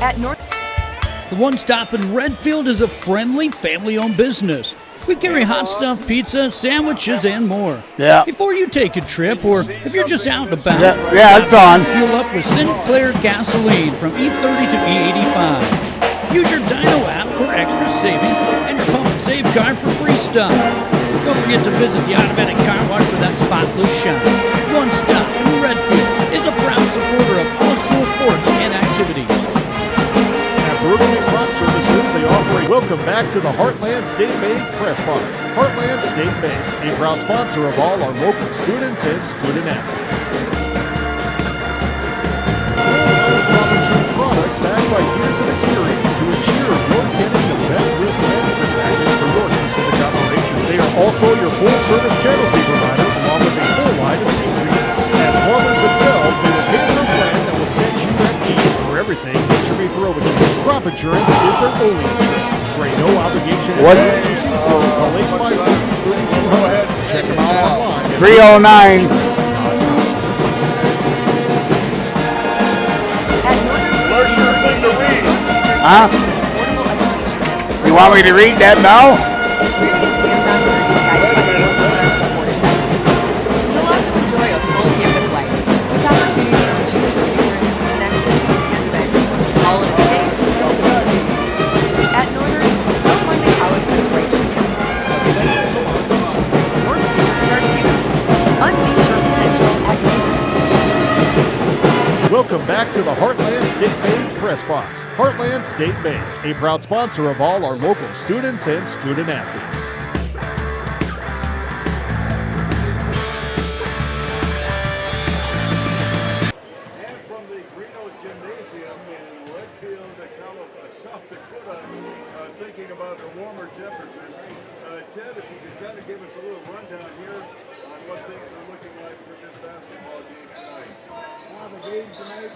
At North. The One Stop in Redfield is a friendly, family-owned business. We carry hot stuff, pizza, sandwiches, and more. Yeah. Before you take a trip, or if you're just out and about, yeah, it's on. Fuel up with Sinclair gasoline from E30 to E85. Use your Dino app for extra savings and your Pump and Save card for free stuff. Don't forget to visit the automatic car wash for that spotless shine. One Stop in Redfield is a proud supporter of all school sports and activities. Burgundy Crop Services, they offer a welcome back to the Heartland State Bank Press Box. Heartland State Bank, a proud sponsor of all our local students and student athletes. Crop insurance products backed by years of experience to ensure you're getting the best risk management package for your specific operation. They are also your full-service channel seed provider along with a full line of seed treatments. As farmers themselves, they will tailor a plan that will set you at ease for everything nature may throw at you. Crop insurance is their only insurance. For a no obligation insurance you see for call 852-3200. Check them out online. 309. Where's your thing to read? Huh? You want me to read that now? You'll also enjoy a full campus life with opportunities to choose from numerous student activities and events, all in a safe, welcoming community. At Northern, you'll find a college that's right for you, a place to belong. Your future starts here. Unleash your potential at Northern. Welcome back to the Heartland State Bank Press Box. Heartland State Bank, a proud sponsor of all our local students and student athletes. And from the Greeno Gymnasium in Redfield, South Dakota, thinking about the warmer temperatures. Ted, if you could kind of give us a little rundown here on what things are looking like for this basketball game tonight. The game tonight is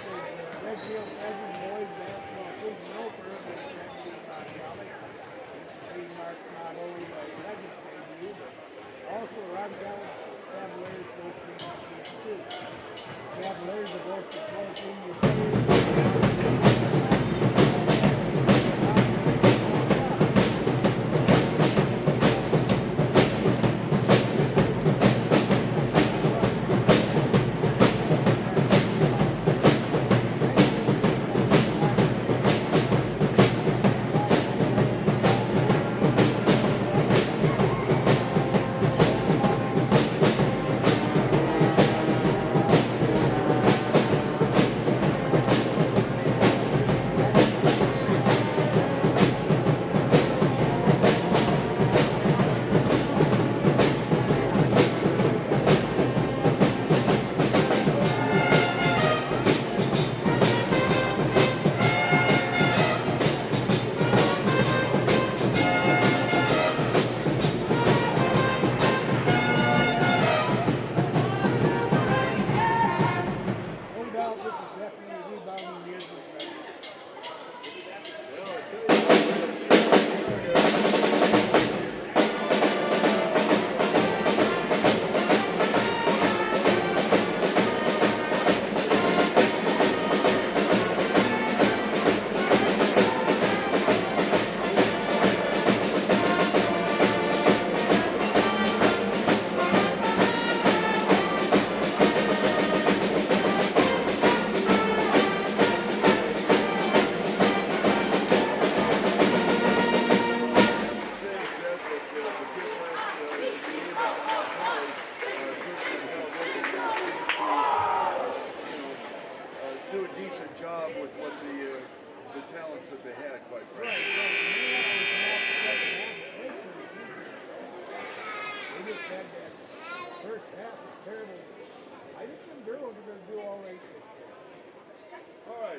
Redfield Pheasant Boys Basketball Season Opener against Redfield Roncalli. Team marks not only by Legend debut, but also Roncalli Cavaliers first game of season 2. Cavaliers have hosted 14 years.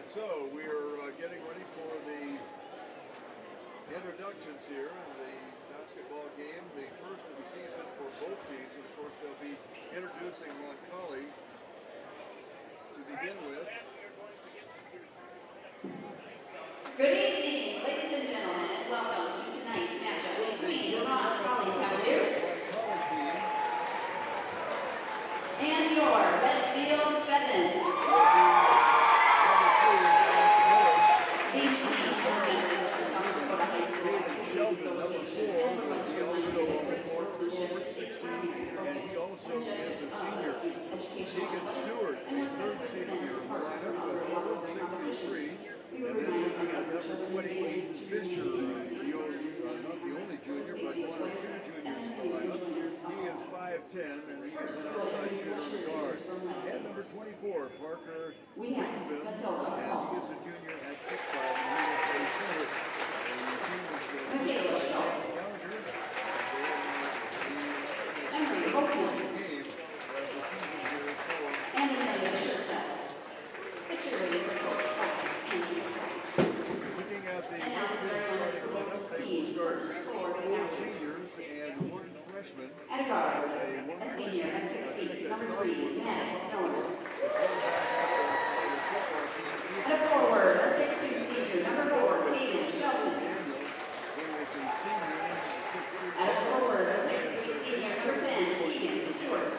So we're getting ready for the introductions here in the basketball game, the first of the season for both teams. And of course, they'll be introducing Roncalli to begin with. Good evening, ladies and gentlemen, and welcome to tonight's matchup between the Roncalli Cavaliers and your Redfield Pheasants. The 28, Fisher, not the only junior, but one of two juniors in the lineup. He is 5'10", and he is an outside shooter on the guard. And number 24, Parker Redfield, and he is a junior at 6'5", and he is a center. And the team is Gallagher. Game as the season here for. And Amelia Scherzer. The cheerleaders are coached by Andrew Craig. Looking at the And now the starting lineup, they will start with 4 seniors and 1 freshman. At a guard, a senior at 6 feet, number 3, Maddox Miller. At a forward, a 6'2" senior, number 4, Hayden Shelton. At a forward, a 6'3" senior, number 10, Keegan Stewart.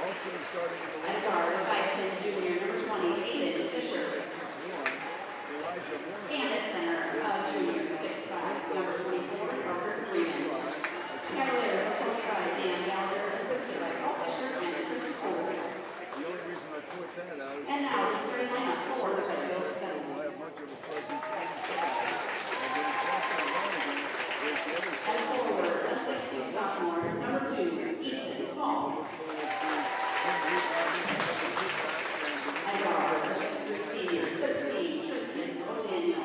At a guard, a 5'10" junior, number 20, Hayden Fisher. And at center, a junior, 6'5", number 24, Parker Freeman. Cavaliers are coached by Dan Gallagher, assisted by Paul Fisher and Chris Cole. The only reason I put that out is And now the starting lineup for the Redfield will Pheasants. have much of a presence inside. And then Justin Lanigan is the other At a forward, a 6'2" sophomore, number 2, Ethan Hall. At a guard, a 6'3" senior, 13, Tristan O'Daniel.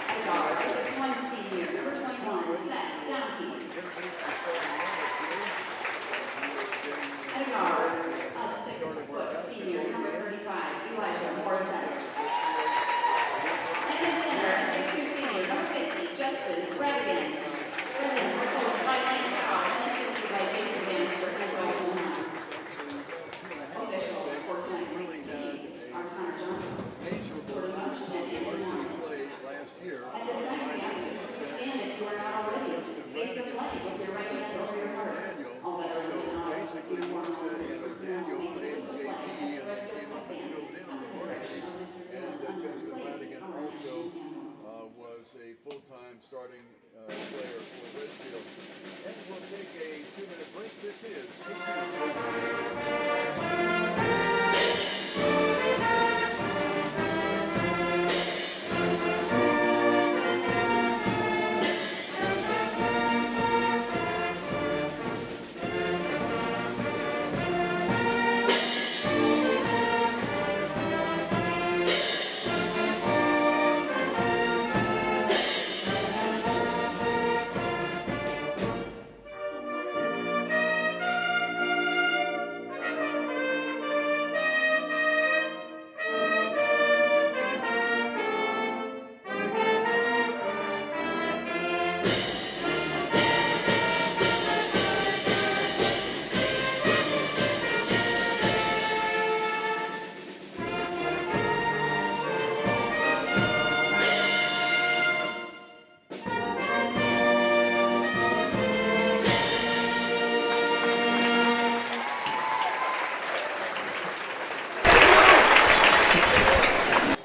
At a guard, a 6'1" senior, number 21, Seth Downey. At a guard, a 6' senior, number 35, Elijah Morissette. And at center, a 6'2" senior, number 50, Justin Radigan. Residents were coached by Lance Powell and assisted by Jason Bannister and Dalton Hunt. Officials for tonight's game are Connor Johnson, Jordan Marsh, and Andrew Long. At this time, we ask you to stand if you are not already. Face the flag with your right hand over your heart. All veterans in honor of uniforms and personnel may salute the flag as the Redfield band on the direction of Mr. Dylan Under plays our national anthem. Was a full-time starting player for Redfield. And we'll take a 2-minute break. This is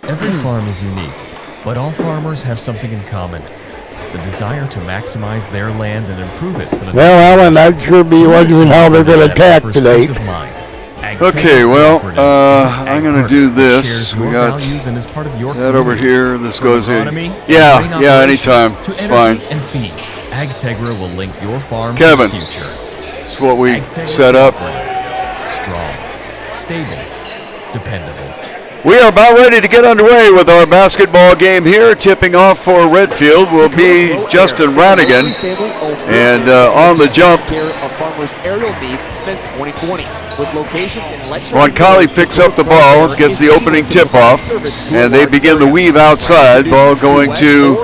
Every farm is unique, but all farmers have something in common. The desire to maximize their land and improve it for the Well, Alan, I'd sure be wondering how they're going to attack today. Okay, well, I'm going to do this. We got that over here. This goes here. Yeah, anytime. It's fine. And feed. AgTegra will link your farm Kevin, to the future. it's what we set up. Strong, stable, dependable. We are about ready to get underway with our basketball game here. Tipping off for Redfield will be Justin Radigan. And on the jump, Roncalli picks up the ball, gets the opening tip-off, and they begin the weave outside. Ball going to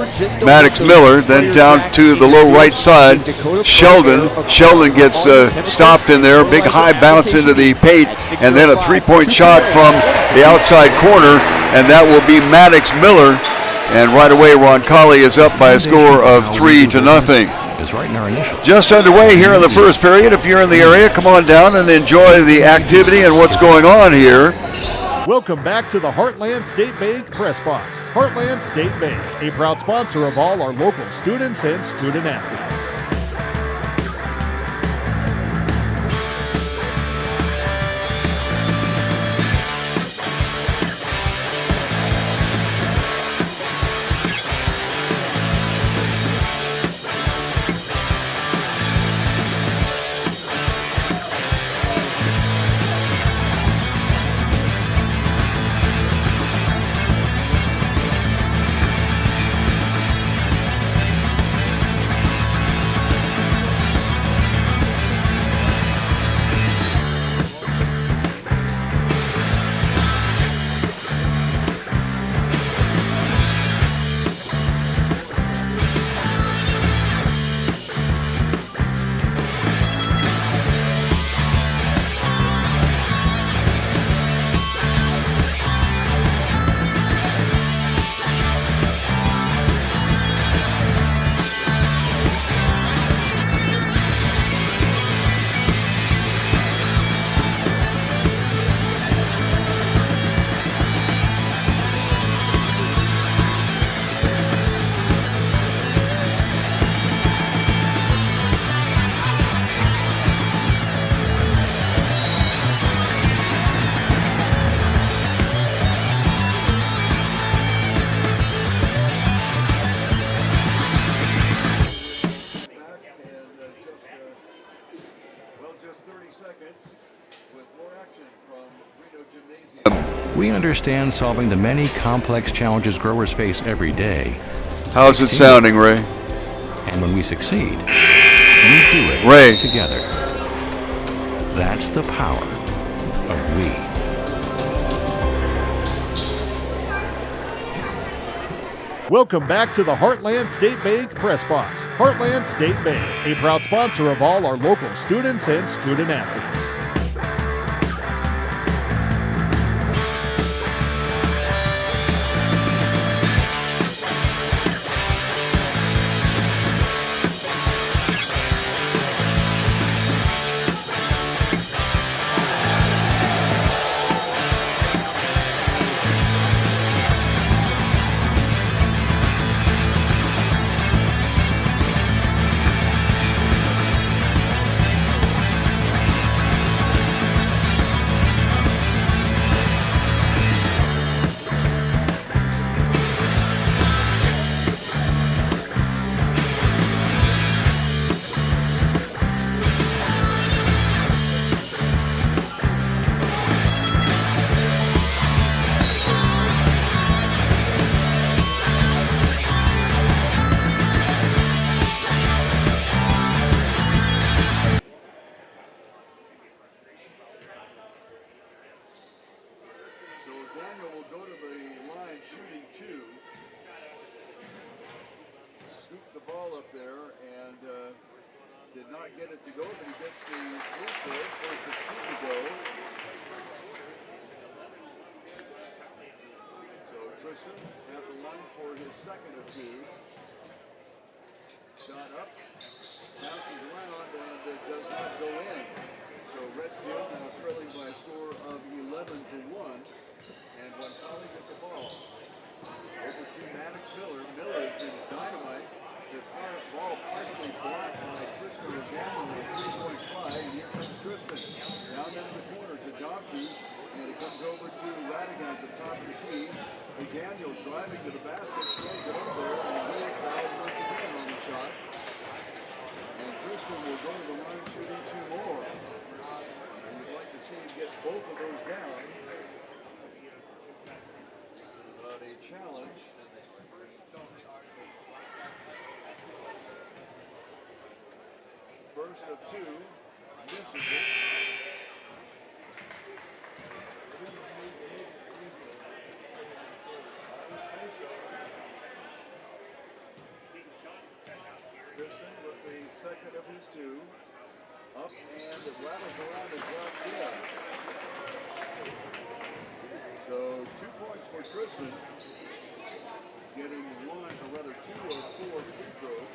Maddox Miller, then down to the low right side. Sheldon gets stopped in there. Big high bounce into the paint, and then a three-point shot from the outside corner, and that will be Maddox Miller. And right away, Roncalli is up by a score of 3-0. Just underway here in the first period. If you're in the area, come on down and enjoy the activity and what's going on here. Welcome back to the Heartland State Bank Press Box. Heartland State Bank, a proud sponsor of all our local students and student athletes. we understand solving the many complex challenges growers face every day. How's it sounding, Ray? And when we succeed, we do it Ray. together. That's the power of we. Welcome back to the Heartland State Bank Press Box. Heartland State Bank, a proud sponsor of all our local students and student athletes. Did not get it to go, but he gets the free throw. First to two to go. So Tristan at the line for his second of two. Shot up, bounces around, and it does not go in. So Redfield now trailing by a score of 11-1. And Roncalli gets the ball. Over to Maddox Miller. Miller has been dynamite. The ball partially blocked by Tristan again with a three-point fly, and here comes Tristan. Down into the corner to Donkey, and it comes over to Radigan at the top of the key. McDaniel driving to the basket, throws it over, and he is fouled once again on the shot. And Tristan will go to the line shooting two more. And you'd like to see him get both of those down. But a challenge. First of two, misses it. I would say so. Tristan with the second of his two. Up and it rattles around and drops in. So 2 points for Tristan. Getting one, or rather two of four free throws.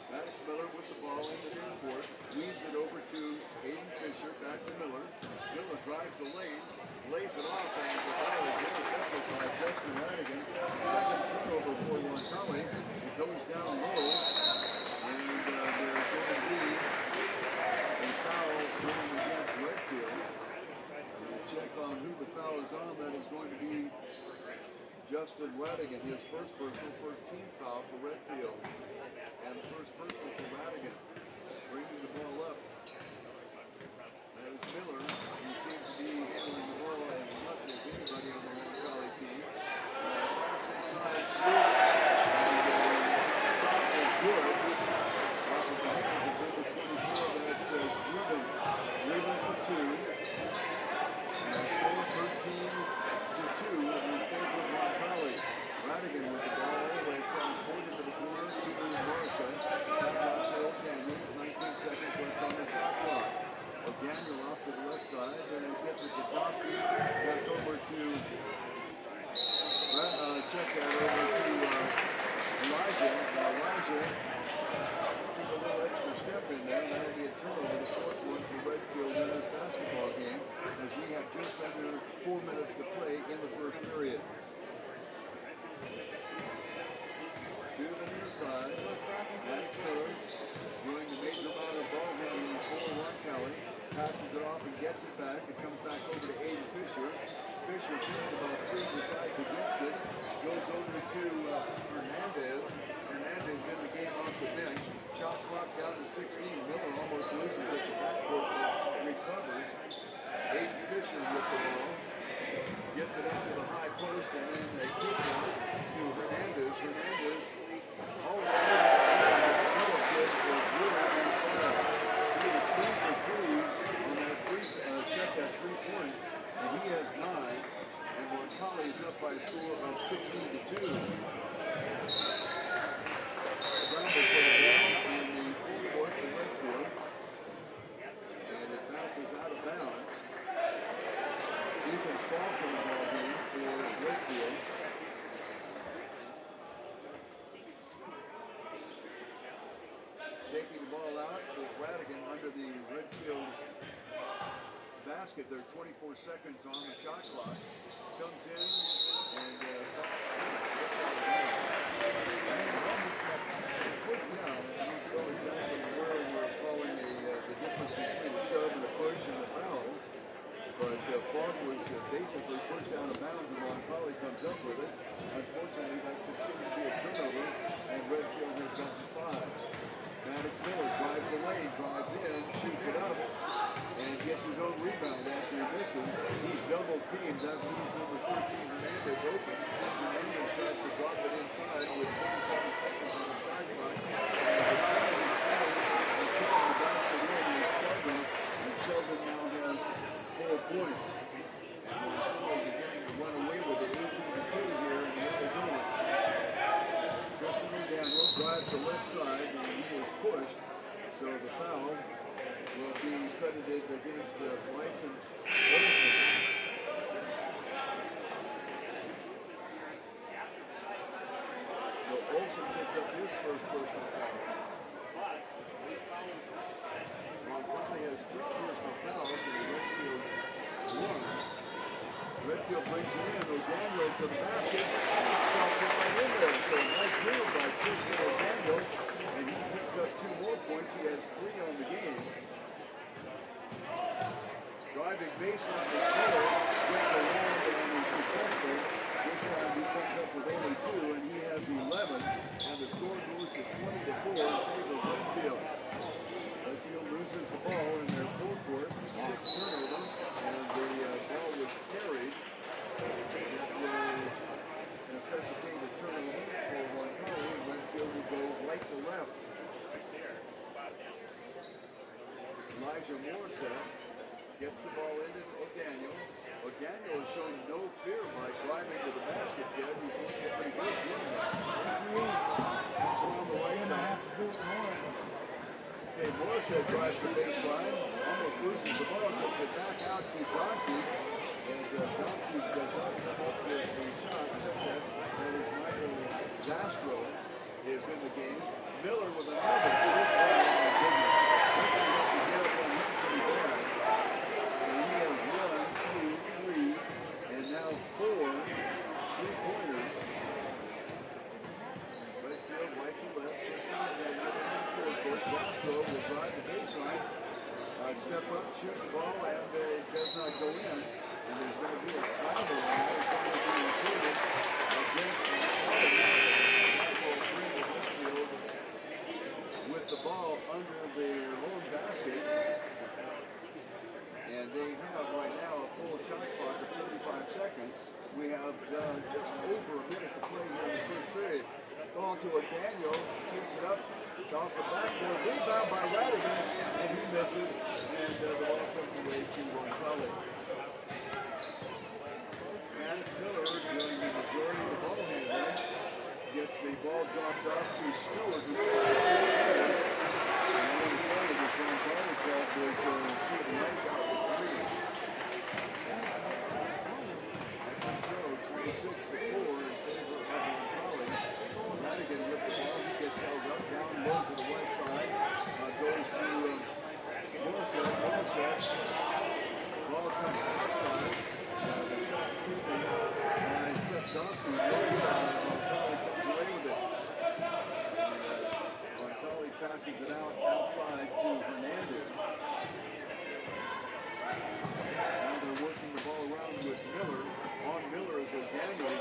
Maddox Miller with the ball in the court, weaves it over to Aiden Fisher, back to Miller. Miller drives the lane, lays it off, and the ball is intercepted by Justin Radigan. Second turnover for Roncalli. It goes down low, and there's going to be a foul going against Redfield. We'll check on who the foul is on. That is going to be Justin Radigan, his first personal, first team foul for Redfield. And the first personal for Radigan, bringing the ball up. That is Miller, who seems to be handling the ball as much as anybody on the Roncalli team. Inside, still, and shot is good. Off of the hands of number 24, that's Ruben. Ruben for two. And score 13-2 in favor of Roncalli. Radigan with the ball all the way across quarter to the corner to Morrison. Hill Daniel, 19 seconds left on the shot clock. Daniel off to the left side, then he gets it to Donkey. Back over to check that over to Elijah. Elijah took a little extra step in there, and that'll be a turnover, the fourth one for Redfield in this basketball game, as we have just under 4 minutes to play in the first period. To the near side, Maddox Miller doing the major amount of ball handling for Roncalli. Passes it off and gets it back. It comes back over to Aiden Fisher. Fisher takes about three, decides against it. Goes over to Hernandez. Hernandez in the game off the bench. Shot clock down to 16. Miller almost loses at the backcourt, but recovers. Aiden Fisher with the ball. Gets it Roncalli is up by a score of 16-2. Scramble for the ball in the full court for Redfield. And it bounces out of bounds. Ethan Faulkner ball game for Redfield. Taking the ball out with Radigan under the Redfield basket. There are 24 seconds on the shot clock. Comes in and I don't know exactly where we're calling the difference between a shove and a push and a foul. But Fogg was basically pushed out of bounds and Roncalli comes up with it. Unfortunately, that's considered to be a turnover and Redfield has gotten 5. Maddox Miller drives the lane, drives in, shoots it up, and gets his own rebound after he misses. He's double teamed. That leaves number 13, Hernandez, open. Hernandez tries to drop it inside with 27 seconds on the shot clock. And Sheldon now has 4 points. And Roncalli beginning to run away with it, 18-2 here in the other game. Christopher Daniel drives the left side and he is pushed, so the foul will be credited against Bryson Olsen. So Olsen picks up his first personal foul. Roncalli has 3 personal fouls and Redfield 1. Redfield brings it in, O'Daniel to the basket, stops it right in there. So nice move by Tristan O'Daniel, and he picks up 2 more points. He has 3 on the game. Driving baseline is Miller, gets around and is successful. This time he comes up with only 2, and he has 11, and the score goes to 20-4 in favor of Redfield. Redfield loses the ball in their forecourt, 6 turnover, and the ball was carried. That will necessitate a turnover for Roncalli. Redfield will go right to left. Elijah Morissette gets the ball into O'Daniel. O'Daniel has shown no fear by driving to the basket, Ted. He's looking pretty good doing that. He's on the right side. Okay, Morissette drives the baseline, almost loses the ball, puts it back out to Donkey, and Donkey does not come up with a shot, except that is Michael Zastro is in the game. Miller with another good play on the goodness. Looking up to get up on him pretty bad. And he has 1, 2, 3, and now 4 3-pointers. Redfield right to left, just not that forecourt. Zastro will drive the baseline, step up, shoot the ball, and it does not go in. And there's going to be a travel and that is going to be included against that will bring the Redfield with the ball under their own basket. And they have right now a full shot clock of 35 seconds. We have just over a minute to play here in the first period. Ball to O'Daniel, shoots it up, off the backboard, rebound by Radigan, and he misses, and the ball comes away to Roncalli. Maddox Miller doing the majority of the ball handling, gets the ball dropped off to Stewart, who and one play this Roncalli club was shooting lights out with 3. So 26-4 in favor of Roncalli. Radigan with the ball, he gets held up, down low to the right side, goes to Morissette, ball comes outside, the shot taken by Seth Donkey, Roncalli comes away with it. Roncalli passes it out outside to Hernandez. Now they're working the ball around with Miller. On Miller is O'Daniel.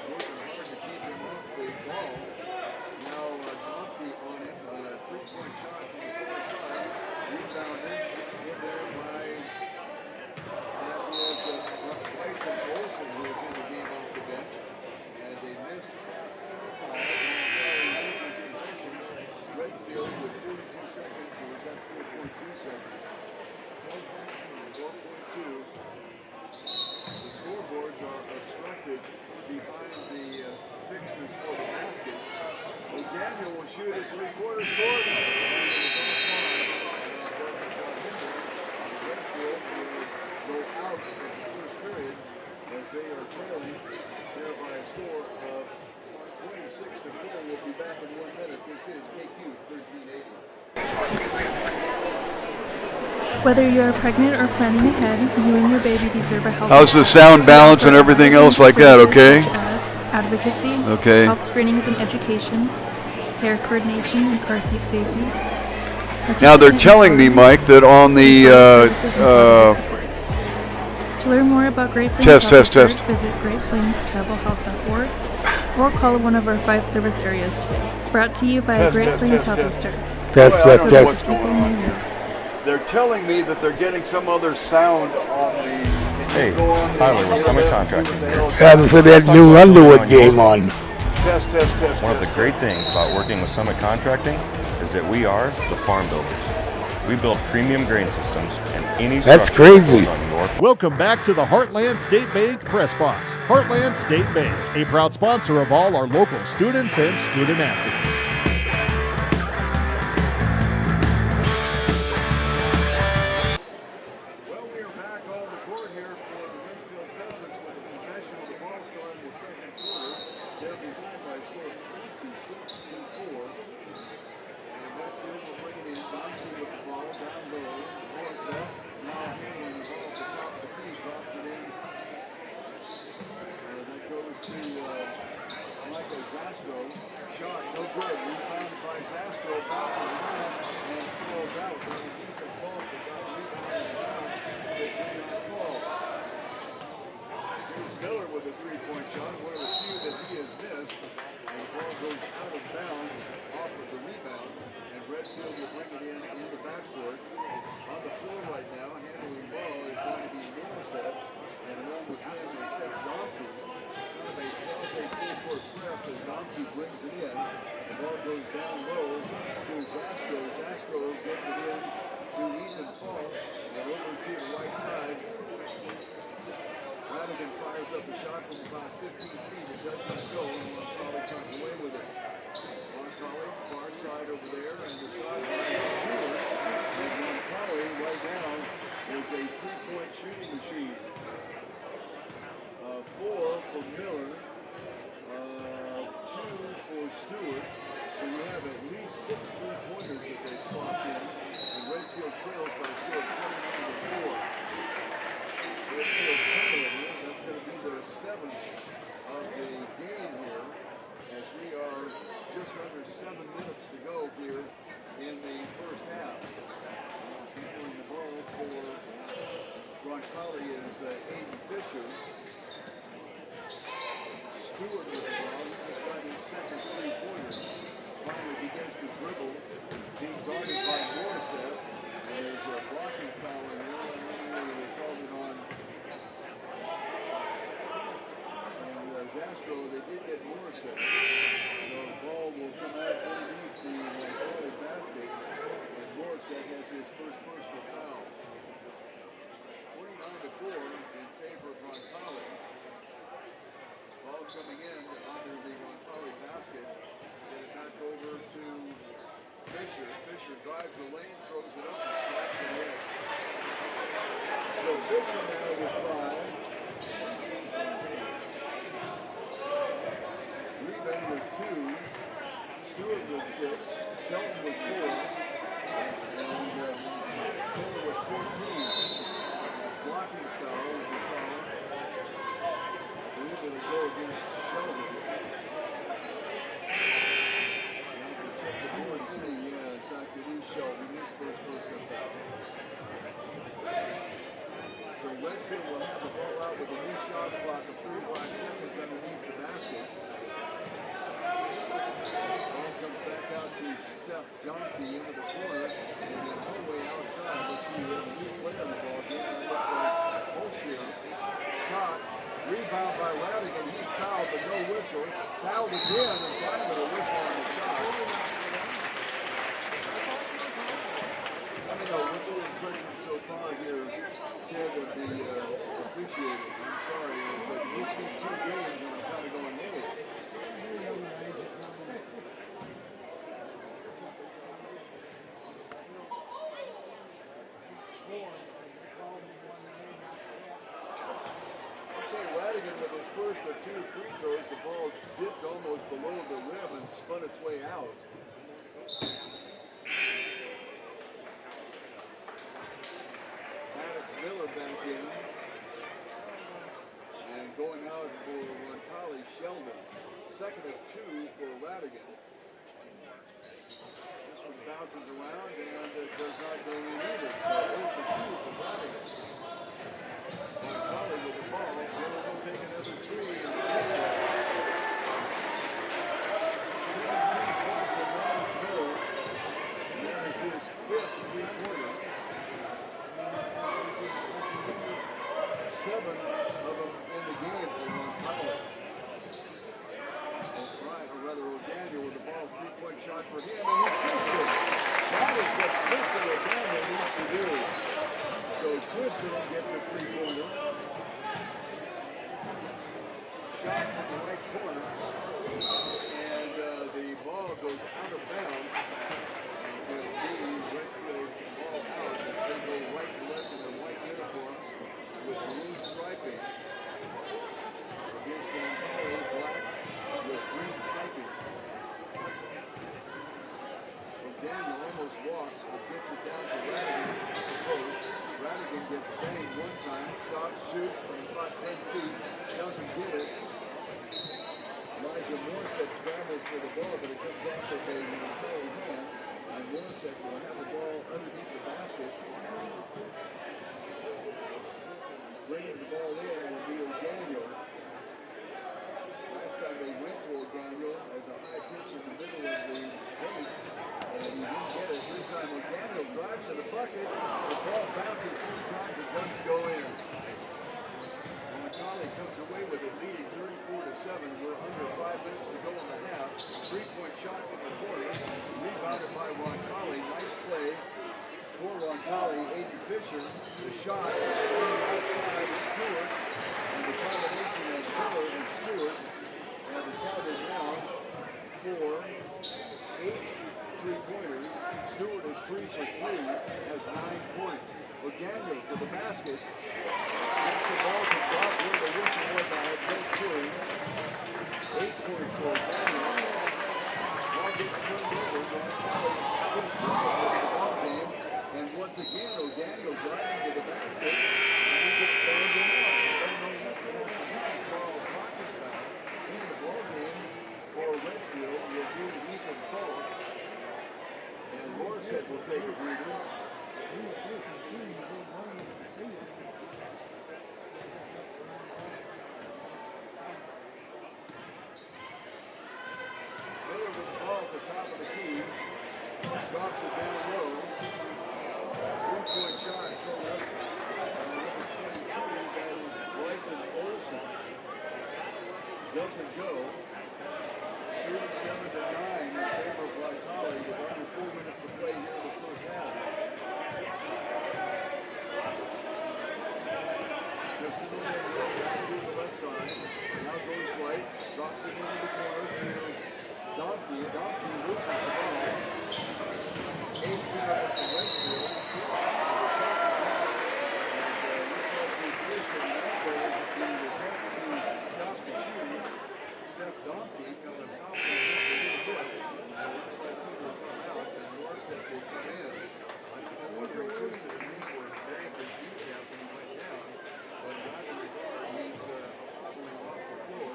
quarter short. Redfield will go out in the first period as they are trailing here by a score of 26-4. We'll be back in 1 minute. This is KQ 1380. Whether you are pregnant or planning ahead, you and your baby deserve a healthy. How's the sound balance and everything else like that, okay? Such as advocacy, Okay. health screenings and education, care coordination and car seat safety. Now they're telling me, Mike, that on the to learn more about Great Plains test. visit greatplainstravelhealth.org or call one of our 5 service areas today. Brought to you by Great Plains Health Star. What's going on. They're telling me that they're getting some other sound on the. Hey, Tyler with Summit Contracting. Having for that new Underwood game on. Test. One of the great things about working with Summit Contracting is that we are the farm builders. We build premium grain systems and any That's structure crazy. that goes on your. Welcome back to the Heartland State Bank Press Box. Heartland State Bank, a proud sponsor of all our local students and student athletes. Well, we are back on the court here for the Redfield Peasants with a possession of the ball starting the second quarter. They're behind by a score of 26-4. And Redfield will bring it in. Donzie with the ball down low. Morrison now handling the ball at the top of the key. Drops it in. And that goes to Michael Zastro. Shot, no good. Rebounded by Zastro. Bounces around and falls out. There was Ethan Falk that got the rebound and around. They did not fall. Here's Miller with a three-point shot. One of the few that he has missed. And the ball goes out of bounds off of the rebound. And Redfield will bring it in the backcourt. On the floor right now, handling the ball is going to be Morissette. And along with him is Seth Donkey. Kind of a quasi-full-court press as Donkey brings it in. The ball goes down low to Zastro. Zastro gets it in to Ethan Falk. And over to the right side. Radigan fires up a shot from about 15 feet. It does not go. And Roncalli comes away with it. Roncalli, far side over there. And the shot by Stewart. And Roncalli right now is a three-point shooting machine. 4 for Miller. 2 for Stewart. So you have at least 6 three-pointers that they've slopped in. And Redfield trails by a score of 29-4. Redfield turnover. That's going to be their 7th of the game here. As we are just under 7 minutes to go here in the first half. Handling the ball for Roncalli is Aiden Fisher. Stewart with the ball. He just got his second three-pointer. Finally begins to dribble. Being guarded by Morissette. And there's a blocking foul in there. I don't know whether they called it on. And Zastro, they did get Morissette. So the ball will come out underneath the Roncalli basket. And Morissette has his first personal foul. 49-4 in favor of Roncalli. Ball coming in under the Roncalli basket. Get it back over to Fisher. Fisher drives the lane, throws it up, and slaps it in. So Fisher now with 5. Rebound with 2. Stewart with 6. Shelton with 4. And Miller with 14. Blocking foul is the foul. I believe it'll go against Sheldon. You have to check the board and see. Yeah, in fact, it is Sheldon. His first personal foul. So Redfield will have the ball out with a new shot clock of 35 seconds underneath the basket. Ball comes back out to Seth Donkey into the corner. And then Holloway outside. Let's see, we have a new player in the ball game. That looks like Holshier. Shot. Rebound by Radigan. He's fouled, but no whistle. Fouled again, and finally a whistle on the shot. I don't know, what's your impression so far here, Ted, of the officiating? I'm sorry, but we've seen 2 games, and I'm kind of going, hey. 2 free throws. The ball dipped almost below the rim and spun its way out. Maddox Miller back in. And going out for Roncalli, Sheldon. Second of 2 for Radigan. This one bounces around and it does not go in either. So 0 for 2 for Radigan. Roncalli with the ball. Miller will take another 3. 17 points for Maddox Miller. And that is his 5th three-pointer. 7 of them in the game for Roncalli. Right, or rather O'Daniel with the ball, 3-point shot for him, and he shoots it. That is what Tristan O'Daniel needs to do. So Tristan gets a 3-pointer. Shot from the right corner, and the ball goes out of bounds. And will be Redfield's ball out as they go right to left in their white uniforms with blue striping. Against Roncalli, black with green piping. Daniel almost walks, but gets it down to Radigan at the post. Radigan gets banged one time, stops, shoots from about 10 feet, doesn't get it. Elijah Morissette scrambles for the ball, but it comes off with a Roncalli hand, and Morissette will have the ball underneath the basket. Bringing the ball in will be O'Daniel. Last time they went to O'Daniel as a high pitch in the middle of the paint, and he didn't get it. This time O'Daniel drives to the bucket. The ball bounces 3 times and doesn't go in. Roncalli comes away with it, leading 34-7. We're under 5 minutes to go in the half. 3-point shot from the corner, rebounded by Roncalli. Nice play for Roncalli. Aiden Fisher. The shot is outside Stewart, and the combination of Miller and Stewart have counted now for 8 3-pointers. Stewart is 3 for 3, has 9 points. O'Daniel to the basket. Gets the ball to drop where the whistle was. I had no clue. 8 points for O'Daniel. Ball gets turned over. Roncalli's fifth turnover in the ball game. And once again, O'Daniel driving to the basket. And he gets banged in out. I don't know what they have to do. Call pocket foul in the ball game for Redfield will be Ethan Falk. And Morissette will take a breather. Miller with the ball at the top of the key. Drops it down low. 3-point shot thrown up. Number 22, that is Bryson Olsen. Doesn't go. 37-9 in favor of Roncalli with under 4 minutes to play here in the first half. Just a little bit back to the left side. Now goes right, drops it into the corner to Donkey. Donkey loses the ball. 8 from Redfield. Seth Donkey coming out just a little bit. It looks like he will come out and Morissette will come in. I'm wondering too if the knees were banged his kneecap when he went down. But in that regard, he's probably off the floor.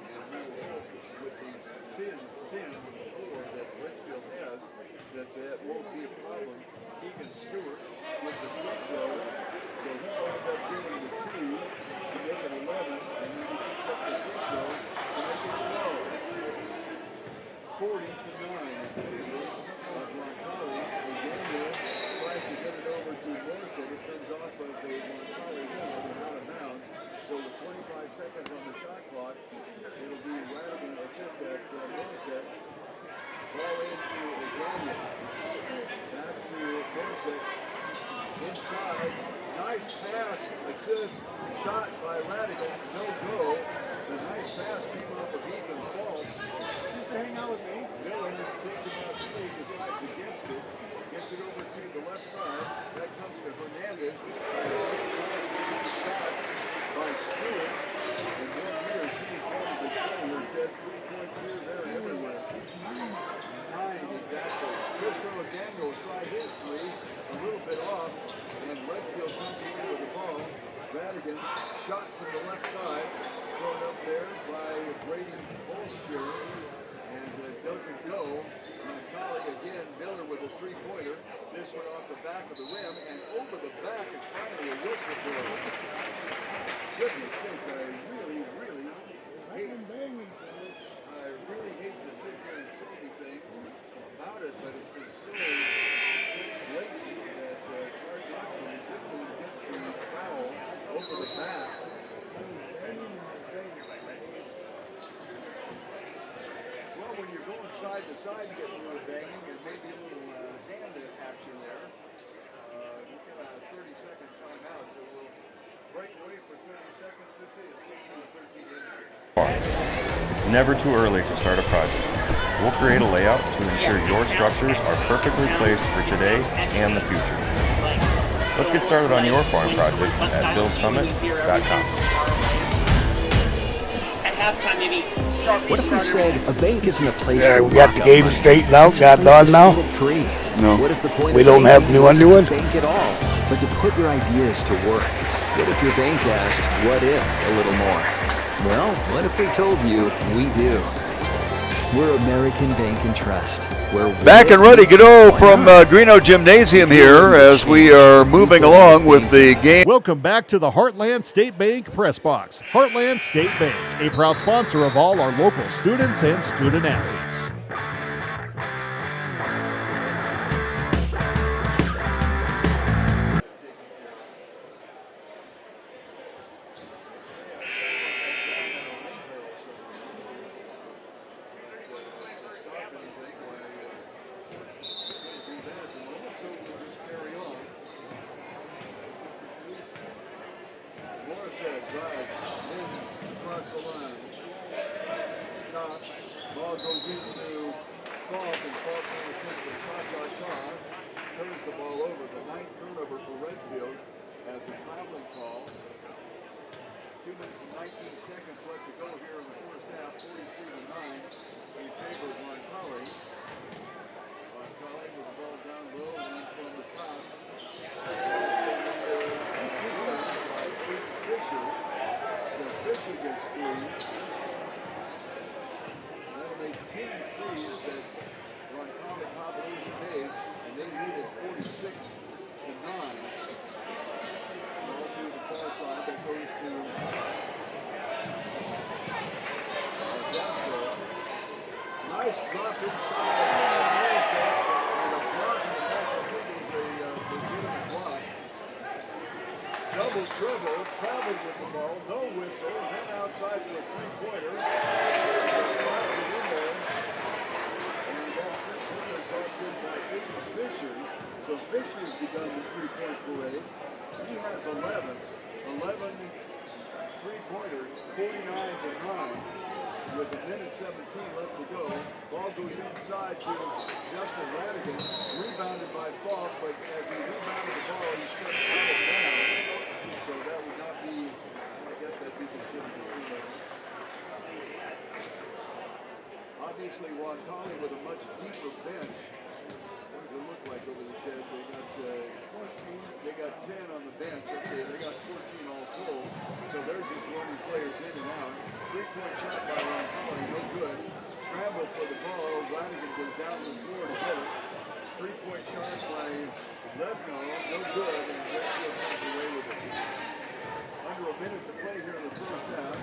And we will hope with these thin floor that Redfield has that won't be a problem. Keegan Stewart with the free throw. So he wound up getting the 2 to make it 11. And then he picked up the free throw. 40-9 in favor of Roncalli. O'Daniel tries to get it over to Morissette. It comes off of a Roncalli hand and out of bounds. So with 25 seconds on the shot clock, it'll be Radigan attempt at Morissette. Ball into O'Daniel. Back to Morissette. Inside. Nice pass, assist, shot by Radigan. No go. The nice pass came off of Ethan Falk. Hang out with me. Miller thinks about 2, decides against it, gets it over to the left side. That comes to Hernandez. Shot by Stewart. And one here, seeing it off, and Redfield comes away with the ball. Radigan, shot from the left side, thrown up there by Brady Bolster, and it doesn't go. Roncalli again, Miller with a three-pointer. This one off the back of the rim, and over the back, and finally a whistle blow. Goodness sake, I really hate to sit here and say anything about it, but it's been so blatant that Charlie Rockford simply gets the foul over the back. Well, when you're going side to side, you get a little banging and maybe a little hand action there. We've got a 30-second timeout, so we'll break away for 30 seconds. This is KQ 13. It's never too early to start a project. We'll create a layout to ensure your structures are perfectly placed for today and the future. Let's get started on your farm project at buildsummit.com. What if we said a bank isn't a place Yeah, to we got the lock up game money? straightened out, It's a got place done to now? set it free. No. What if the point We of don't have banking new wasn't underwood? to bank at all, but to put your ideas to work? What if your bank asked, what if a little more? Well, what if we told you we do? We're American Bank and Trust. We're Back and ready to go from Greeno Gymnasium here as we are moving along with the game. Welcome back to the Heartland State Bank Press Box. Heartland State Bank, a proud sponsor of all our local students and student athletes. Ball goes into Falk, and Falk now takes a cha-cha-cha, turns the ball over. The ninth turnover for Redfield as a traveling call. 2 minutes and 19 seconds left to go here in the first half, 43-9 in favor of Roncalli. Roncalli with the ball down low and from the top. Fisher gets three. That'll make 10 threes that Roncalli Pavlidis made, and they needed 46-9. Ball to the far side, that goes to Jasper. Nice drop inside, and a block in the back. I think it was a legitimate block. Double dribble, traveled with the ball, no whistle, then outside for a three-pointer. And that three-pointer is off good by Fisher. So Fisher's begun the three-point parade. He has 11 three-pointers, 49-9. With a minute 17 left to go. Ball goes inside to Justin Radigan, rebounded by Falk, but as he rebounded the ball, he stepped down. So that would not be, I guess that'd be considered a three. Obviously, Roncalli with a much deeper bench. What does it look like over the 10? They got 10 on the bench. Okay, they got 14 all told. So they're just running players in and out. Three-point shot by Roncalli, no good. Scramble for the ball. Radigan goes down the floor to get it. Three-point shot by Lebno, no good, and Redfield comes away with it. Under a minute to play here in the first half.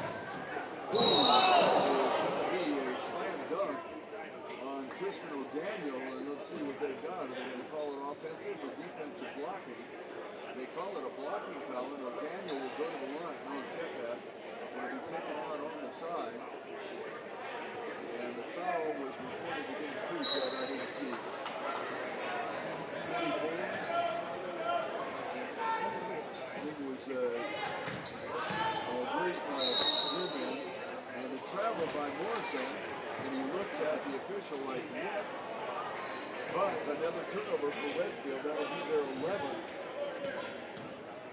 It's going to be a slam dunk on Tristan O'Daniel, and let's see what they've got. Are they going to call it offensive or defensive blocking? They call it a blocking foul, and O'Daniel will go to the line. No, check that. Will be taken out on the side. And the foul was reported against who, Chad? I didn't see. 24. I think it was Newman, and the travel by Morrison, and he looks at the official like, what? But another turnover for Redfield, that'll be their 11th.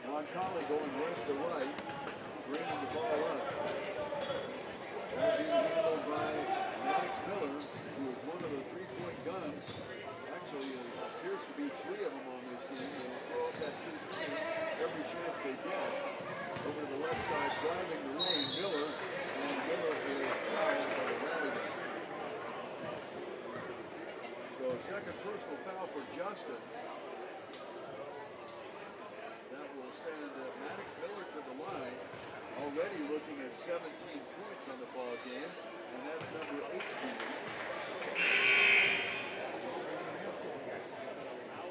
Roncalli going left to right, bringing the ball up. That'll be handled by Maddox Miller, who is one of the three-point guns. Actually, it appears to be three of them on this team. second personal foul for Justin. That will send Maddox Miller to the line. Already looking at 17 points on the ball game, and that's number 18.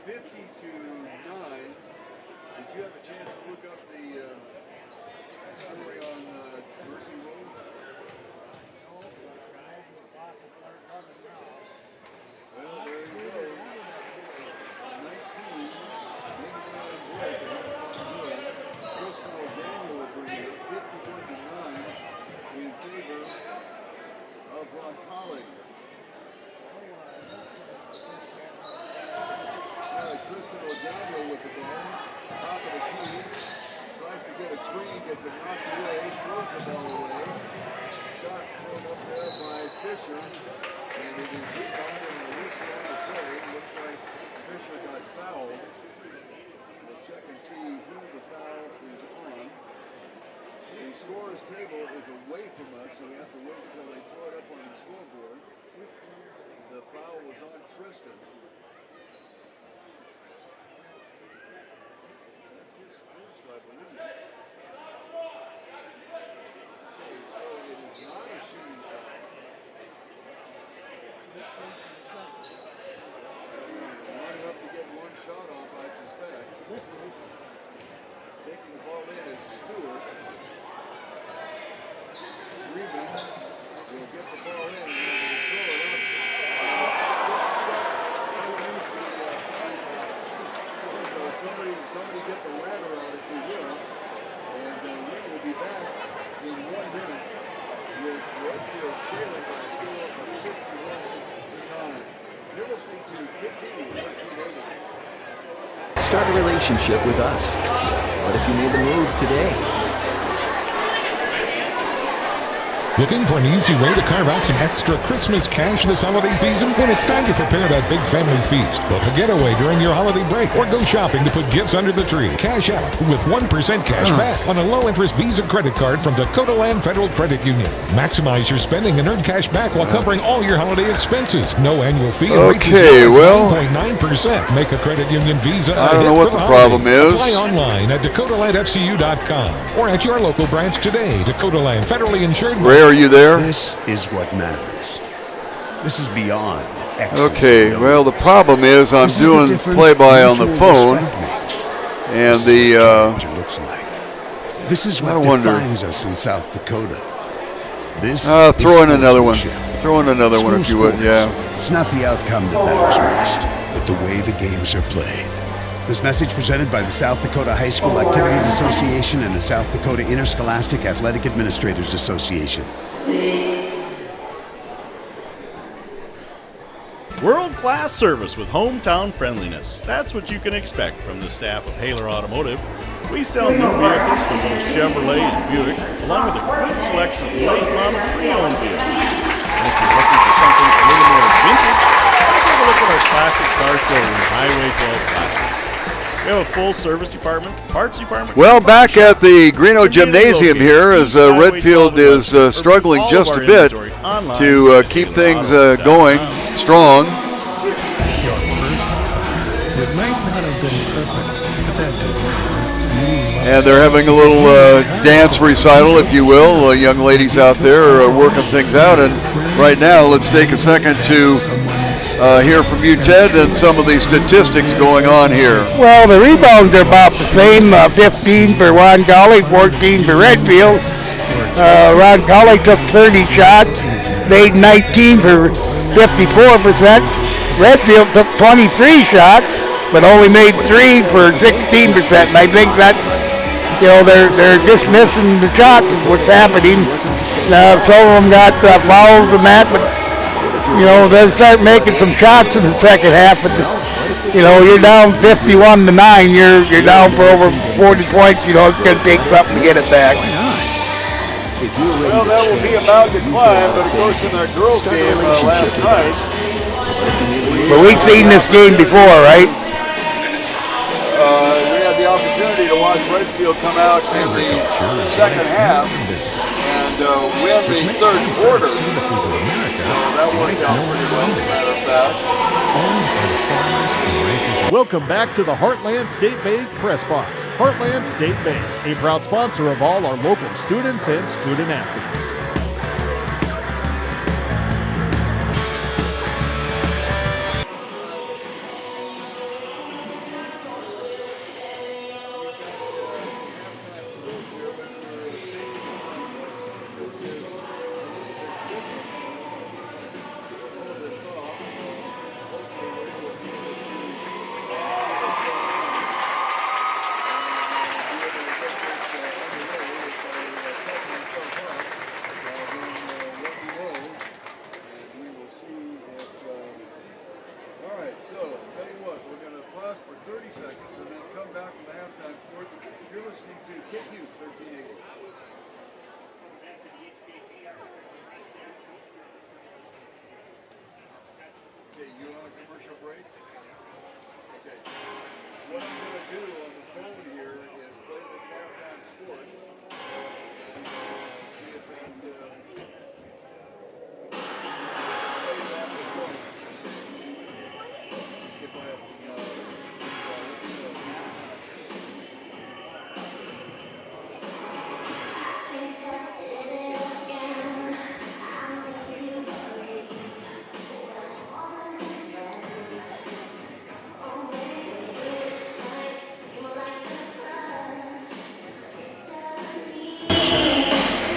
50-9. Did you have a chance to look up the story on Mercy Road? Well, there you go. 19. Crystal Daniel will bring it 51-9 in favor of Roncalli. Tristan O'Daniel with the ball, top of the key, tries to get a screen, gets it knocked away, throws the ball away. Shot thrown up there by Fisher, and it is rebounded and a whistle on the play. Looks like Fisher got fouled. We'll check and see who the foul is on. The scorer's table is away from us, so we have to wait until they throw it up on the scoreboard. The foul was on Tristan. I believe. Okay, so it is not a shooting foul. Lining up to get one shot off, I suspect. Taking the ball in is Stewart. Rebound will get the ball in and throw it up. Somebody get the ladder out if you will. And we will be back in 1 minute with Redfield trailing by a score of 51-9. You're listening to Kickoff 1480. Start a relationship with us. What if you made the move today? Looking for an easy way to carve out some extra Christmas cash this holiday season? When it's time to prepare that big family feast, book a getaway during your holiday break or go shopping to put gifts under the tree. Cash out with 1% cash back on a low-interest Visa credit card from Dakota Land Federal Credit Union. Maximize your spending and earn cash back while covering all your holiday expenses. No annual fee. Okay, well, 9.9%. Make a credit union Visa. I don't know what the problem is. Apply online at DakotaLandFCU.com or at your local branch today. Dakota Land, federally insured. Are you there? This is what matters. This is beyond excellence. Okay, well, the problem is I'm doing play-by on the phone, and the looks like. This is what defines us in South Dakota. This throw in another one. Throw in another one if you would, yeah. It's not the outcome that matters most, but the way the games are played. This message presented by the South Dakota High School Activities Association and the South Dakota Interscholastic Athletic Administrators Association. World-class service with hometown friendliness. That's what you can expect from the staff of Haler Automotive. We sell new vehicles from both Chevrolet and Buick, along with a good selection of late model pre-owned vehicles. And if you're looking for something a little more vintage, take a look at our classic car showroom, Highway 12 Classics. We have a full service department, parts department. Well, back at the Greeno Gymnasium here, as Redfield is struggling just a bit to keep things going strong. It might not have been perfect, but that didn't. And they're having a little dance recital, if you will. Young ladies out there are working things out. And right now, let's take a second to hear from you, Ted, and some of the statistics going on here. Well, the rebounds are about the same, 15 for Roncalli, 14 for Redfield. Roncalli took 30 shots, made 19 for 54%. Redfield took 23 shots, but only made 3 for 16%. And I think that's, they're just missing the shots is what's happening. Some of them got fouls and that, but they'll start making some shots in the second half. But you're down 51-9. You're down for over 40 points. It's going to take something to get it back. Well, that will be about to climb, but of course in our girls' game last night. But we've seen this game before, right? We had the opportunity to watch Redfield come out in the second half, and win the third quarter. Services of America. So that worked out pretty well, as a matter of fact. Welcome back to the Heartland State Bank Press Box. Heartland State Bank, a proud sponsor of all our local students and student athletes.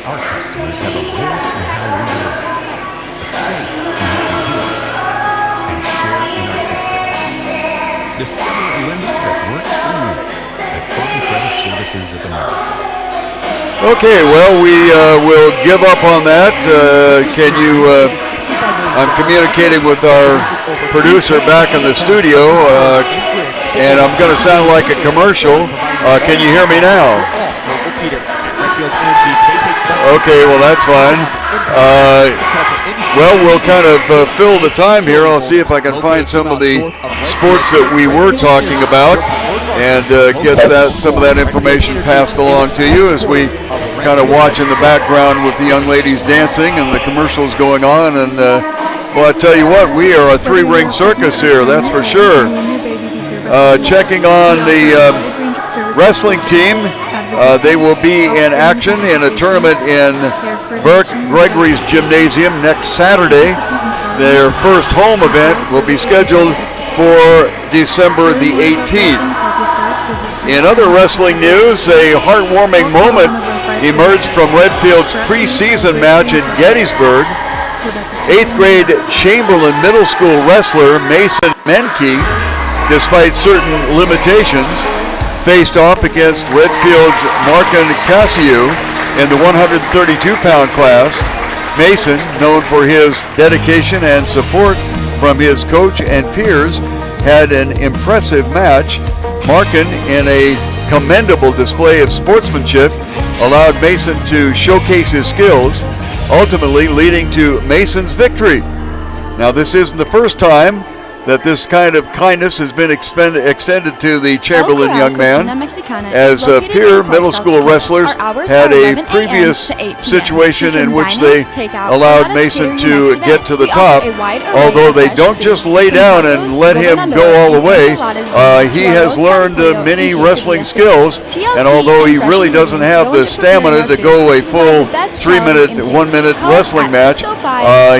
Our customers have a voice in how we live, a stake in what we do, and share in our success. Discover a lender that works for you at Farm Credit Services of America. Okay, well, we will give up on that. I'm communicating with our producer back in the studio, and I'm going to sound like a commercial. Can you hear me now? Okay, well, that's fine. Well, we'll kind of fill the time here. I'll see if I can find some of the sports that we were talking about and get some of that information passed along to you as we kind of watch in the background with the young ladies dancing and the commercials going on. And, well, I tell you what, we are a three-ring circus here, that's for sure. Checking on the wrestling team. They will be in action in a tournament in Burke Gregory's Gymnasium next Saturday. Their first home event will be scheduled for December the 18th. In other wrestling news, a heartwarming moment emerged from Redfield's preseason match in Gettysburg. 8th grade Chamberlain Middle School wrestler Mason Menke, despite certain limitations, faced off against Redfield's Markin Cassiu in the 132-pound class. Mason, known for his dedication and support from his coach and peers, had an impressive match. Markin, in a commendable display of sportsmanship, allowed Mason to showcase his skills, ultimately leading to Mason's victory. Now, this isn't the first time that this kind of kindness has been extended to the Chamberlain young man, as peer middle school wrestlers had a previous situation in which they allowed Mason to get to the top. Although they don't just lay down and let him go all the way, he has learned many wrestling skills, and although he really doesn't have the stamina to go a full 3-minute, 1-minute wrestling match,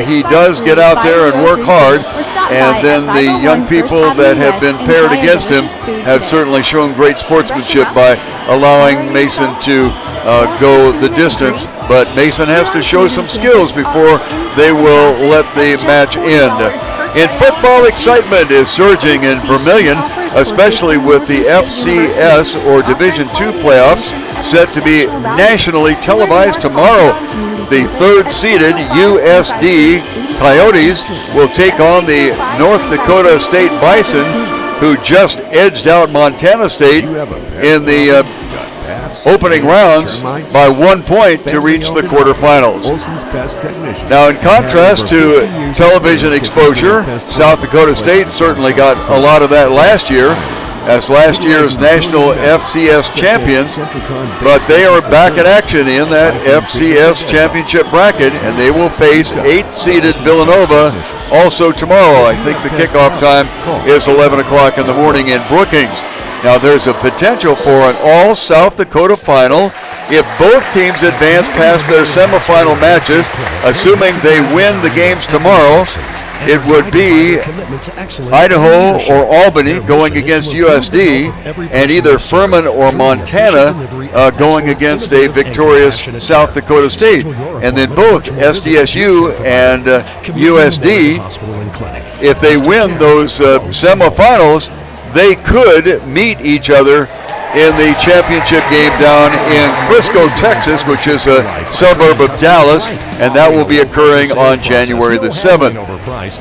he does get out there and work hard, and then the young people that have been paired against him have certainly shown great sportsmanship by allowing Mason to go the distance. But Mason has to show some skills before they will let the match end. In football, excitement is surging in Vermilion, especially with the FCS or Division II playoffs set to be nationally televised tomorrow. The third-seeded USD Coyotes will take on the North Dakota State Bison, who just edged out Montana State in the opening rounds by 1 point to reach the quarterfinals. Now, in contrast to television exposure, South Dakota State certainly got a lot of that last year. as last year's national FCS champions, but they are back in action in that FCS championship bracket, and they will face 8th-seeded Villanova also tomorrow. I think the kickoff time is 11 o'clock in the morning in Brookings. Now there's a potential for an all South Dakota final if both teams advance past their semifinal matches, assuming they win the games tomorrow. It would be Idaho or Albany going against USD, and either Furman or Montana going against a victorious South Dakota State. And then both SDSU and USD, if they win those semifinals, they could meet each other in the championship game down in Frisco, Texas, which is a suburb of Dallas, and that will be occurring on January the 7th.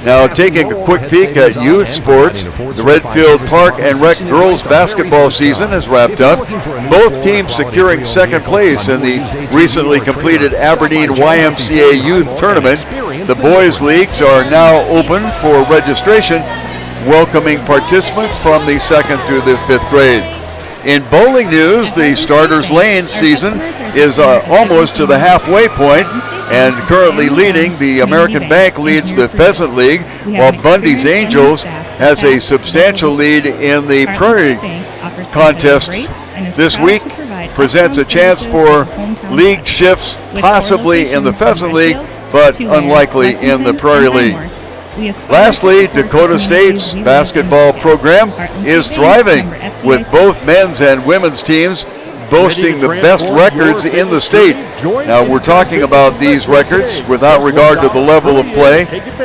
Now, taking a quick peek at youth sports, the Redfield Park and Rec girls basketball season has wrapped up. Both teams securing second place in the recently completed Aberdeen YMCA Youth Tournament. The boys' leagues are now open for registration, welcoming participants from the 2nd through the 5th grade. In bowling news, the Starters Lane season is almost to the halfway point, and currently leading, the American Bank leads the Pheasant League, while Bundy's Angels has a substantial lead in the Prairie contest. This week presents a chance for league shifts, possibly in the Pheasant League, but unlikely in the Prairie League. Lastly, Dakota State's basketball program is thriving, with both men's and women's teams boasting the best records in the state. Now, we're talking about these records without regard to the level of play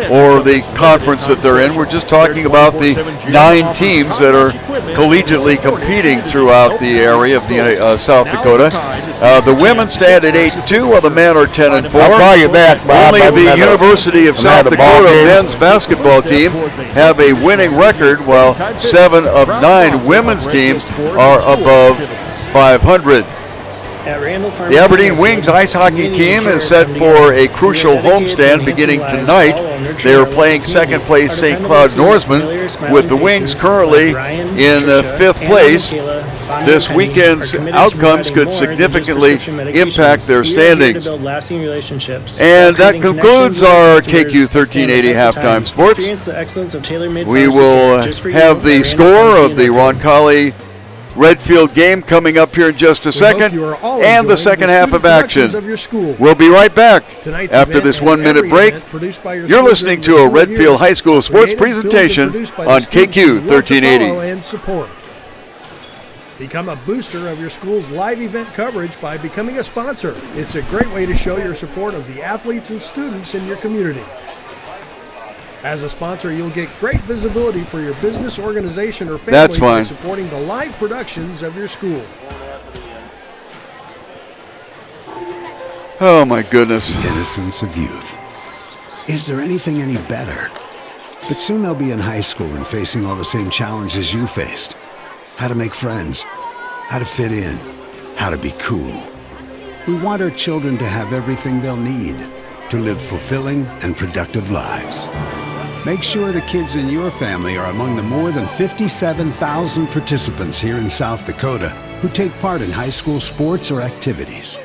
or the conference that they're in. We're just talking about the 9 teams that are collegiately competing throughout the area of the South Dakota. The women stand at 8-2, while the men are 10-4. I'll call you back, Bob. Only the University of South Dakota men's basketball team have a winning record, while 7 of 9 women's teams are above 500. The Aberdeen Wings ice hockey team is set for a crucial homestand beginning tonight. They are playing second place St. Cloud Norseman, with the Wings currently in 5th place. This weekend's outcomes could significantly impact their standings. And that concludes our KQ 1380 halftime sports. We will have the score of the Roncalli Redfield game coming up here in just a second, and the second half of action. We'll be right back after this 1-minute break. You're listening to a Redfield High School sports presentation on KQ 1380. Become a booster of your school's live event coverage by becoming a sponsor. It's a great way to show your support of the athletes and students in your community. As a sponsor, you'll get great visibility for your business, organization, or family by supporting the live productions of your school. Oh, my goodness. Innocence of youth. Is there anything any better? But soon they'll be in high school and facing all the same challenges you faced. How to make friends, how to fit in, how to be cool. We want our children to have everything they'll need to live fulfilling and productive lives. Make sure the kids in your family are among the more than 57,000 participants here in South Dakota who take part in high school sports or activities.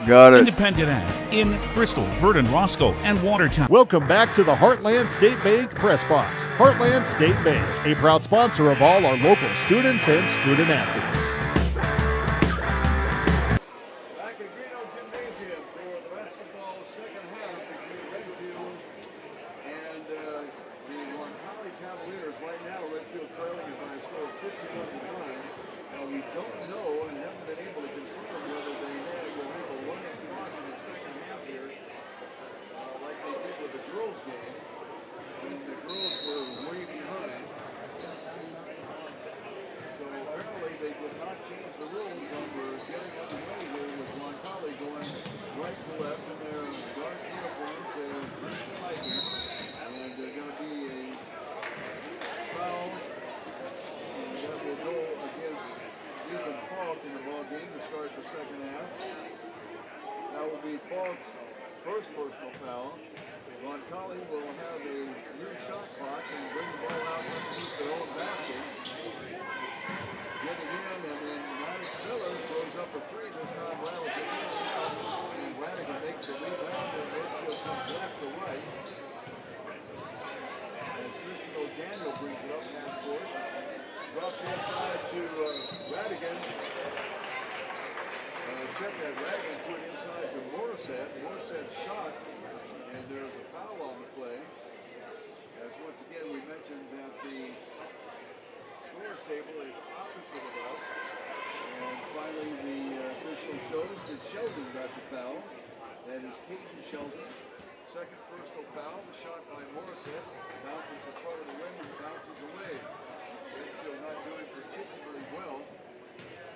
Got it. Independent ad in Bristol, Verdon, Roscoe, and Watertown. Welcome back to the Heartland State Bank Press Box. Heartland State Bank, a proud sponsor of all our local students and student athletes. That will be Falk's first personal foul. Roncalli will have a new shot clock and bring the ball out underneath their own basket. Get it in, and then Maddox Miller throws up a three. This time rattles it in and out. And Radigan makes the rebound, and Redfield comes left to right. As Tristan O'Daniel brings it up half court. Drop inside to Radigan. Check that. Radigan put inside to Morissette. Morissette shot, and there's a foul on the play. As once again we mentioned that the scores table is opposite of us. And finally the official shows that Sheldon got the foul. That is Caden Sheldon. Second personal foul. The shot by Morissette bounces the front of the rim and bounces away. Redfield not doing particularly well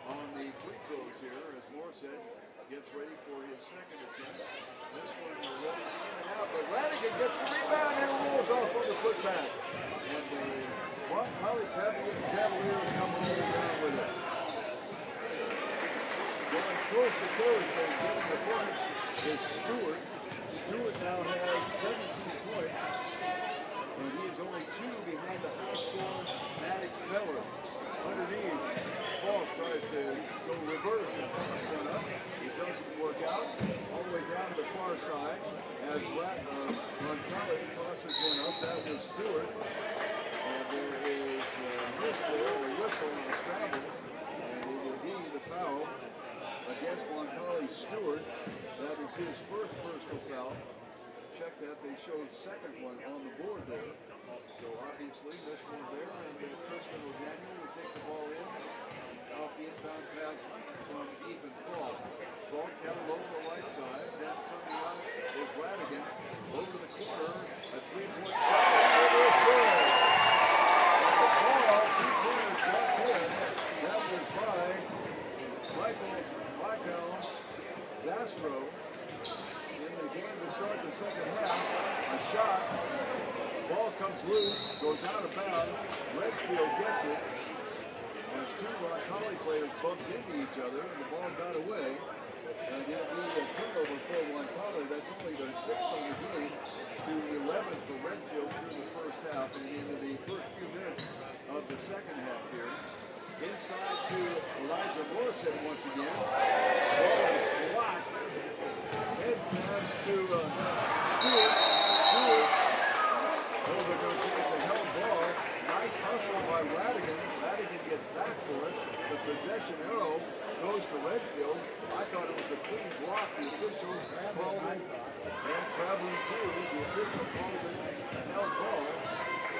on the free throws here as Morissette gets ready for his second attempt. This one will roll in and out, but Radigan gets the rebound and rolls off on the putback. And the Roncalli Cavaliers come all the way down with it. Going close to coast and getting the points is Stewart. Stewart now has 17 points, and he is only 2 behind the high scorer Maddox Miller. Underneath, Falk tries to go reverse and toss one up. It doesn't work out. All the way down to the far side as Roncalli tosses one up. That was Stewart. And there is a miss there, a whistle on the scramble. And it will be the foul against Roncalli Stewart. That is his first personal foul. Check that, they showed second one on the board there. So obviously this one there, and Tristan O'Daniel will take the ball in. Off the inbound pass from Ethan Falk. Falk down low to the right side, then coming out is Radigan. Over to the corner, a three-point shot, and it is good. And the ball, three-pointers got in. That was by Michael Zastro. In the game to start the second half, a shot, ball comes loose, goes out of bounds, Redfield gets it, as two Roncalli players bumped into each other, and the ball got away, and it'll be a turnover for Roncalli. That's only their 6th on the game, to 11 for Redfield through the first half, and into the first few minutes of the second half here. Inside to Elijah Morrison once again, ball is blocked. Head pass to Stewart. Oh, they're going to say it's a held ball. Nice hustle by Radigan. Radigan gets back for it. The possession arrow goes to Redfield. I thought it was a clean block. The official called it, and traveling too, the official called it a held ball.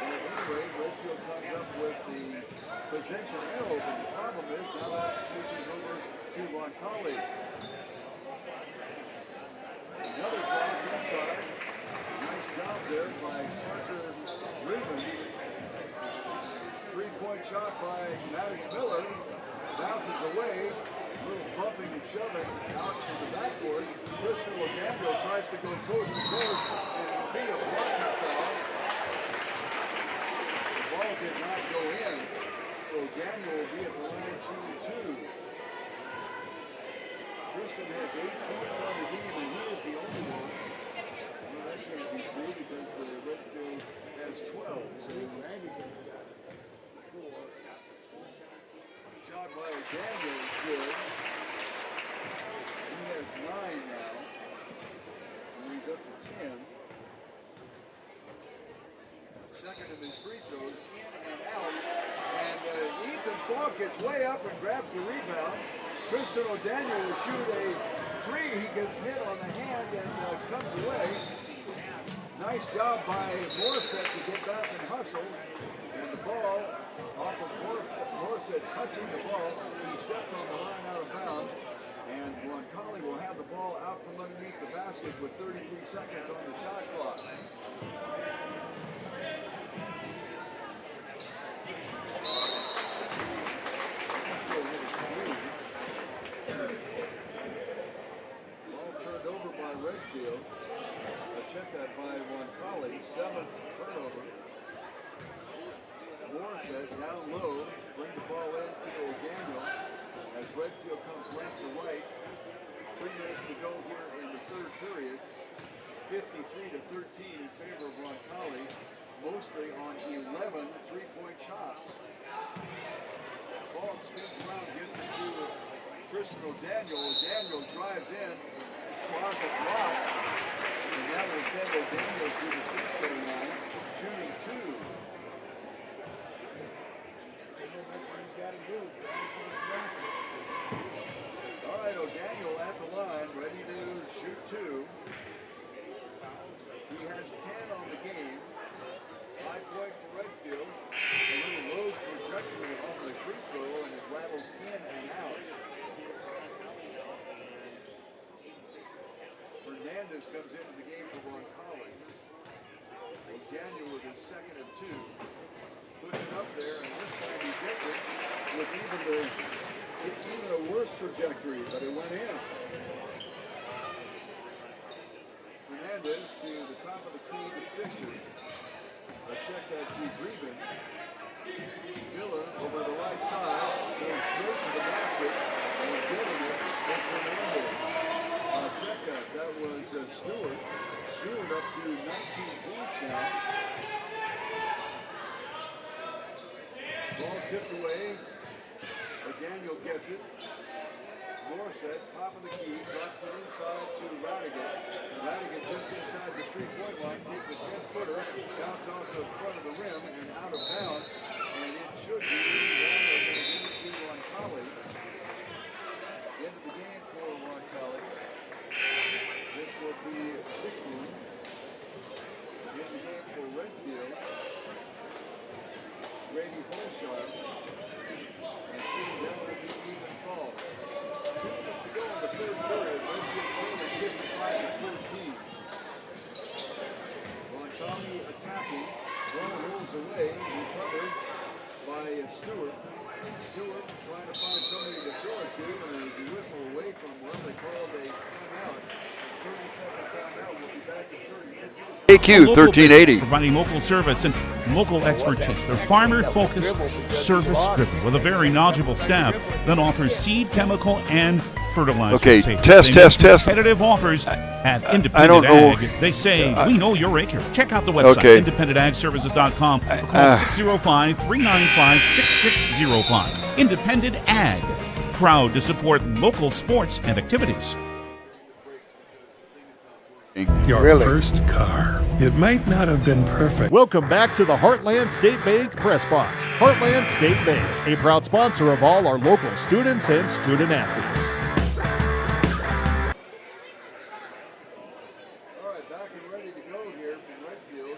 And anyway, Redfield comes up with the possession arrow, but the problem is now that switches over to Roncalli. Another block inside. Nice job there by Parker Rubin. Three-point shot by Maddox Miller. Bounces away. A little bumping and shoving out to the backboard. Tristan O'Daniel tries to go close and close, and it'll be a blocking foul. The ball did not go in, so Daniel will be at the line shooting 2. Tristan has 8 points on the game, and he is the only one. Well, that can't be true because Redfield has 12. So shot by O'Daniel is good. He has 9 now, and he's up to 10. Second of his free throws, in and out. And Ethan Falk gets way up and grabs the rebound. Tristan O'Daniel will shoot a 3. He gets hit on the hand and comes away. Nice job by Morissette to get back and hustle. And the ball off of Morissette touching the ball. He stepped on the line out of bounds. And Roncalli will have the ball out from underneath the basket with 33 seconds on the shot clock. Ball turned over by Redfield. Check that by Roncalli. 7th turnover. Morissette down low. Bring the ball in to O'Daniel as Redfield comes left to right. 3 minutes to go here in the third period. 15-14 53-13 in favor of Roncalli, mostly on 11 three-point shots. Ball spins around, gets it to Tristan O'Daniel. O'Daniel drives in, closet block, and that will send O'Daniel to the free throw line, shooting 2. All right, O'Daniel at the line, ready to shoot 2. He has 10 on the game. 5 point for Redfield. A little low trajectory on the free throw, and it rattles in and out. Hernandez comes into the game for Roncalli. O'Daniel with his second and 2. Puts it up there, and this time he gets it with even a worse trajectory, but it went in. Hernandez to the top of the key to Fisher. Check that to Greben. Miller over the right side, going straight to the basket, and getting it is Hernandez. Check that was Stewart. Stewart up to 19 points now. Ball tipped away. Daniel gets it. Morissette, top of the key, drops it inside to Radigan. Radigan just inside the three-point line, takes a 10-footer, bounce off the front of the rim and out of bounds, and it should be into Roncalli. Into the game for Roncalli. This will be 16. In the game for Redfield. Grady Holshire. And seeing that will be even ball. 2 minutes to go in the third period. Redfield trailing 55-14. Roncalli attacking. Ball rolls away. Recovered by Stewart. Stewart trying to find somebody to throw it to, and as he whistle away from one, they called a timeout. 30-second timeout. We'll be back in 30 minutes. AQ 1380. Providing local service and local expertise. They're farmer-focused, service-driven, with a very knowledgeable staff that offers seed, chemical, and fertilizer. Okay, safety. test. Competitive offers at Independent I don't know. Ag. They say, we know your acre. Check out the website, Okay. independentagservices.com, or call 605-395-6605. Independent Ag. Proud to support local sports and activities. Your first car. It might not have been perfect. Welcome back to the Heartland State Bank Press Box. Heartland State Bank, a proud sponsor of all our local students and student athletes. All right, back and ready to go here from Redfield.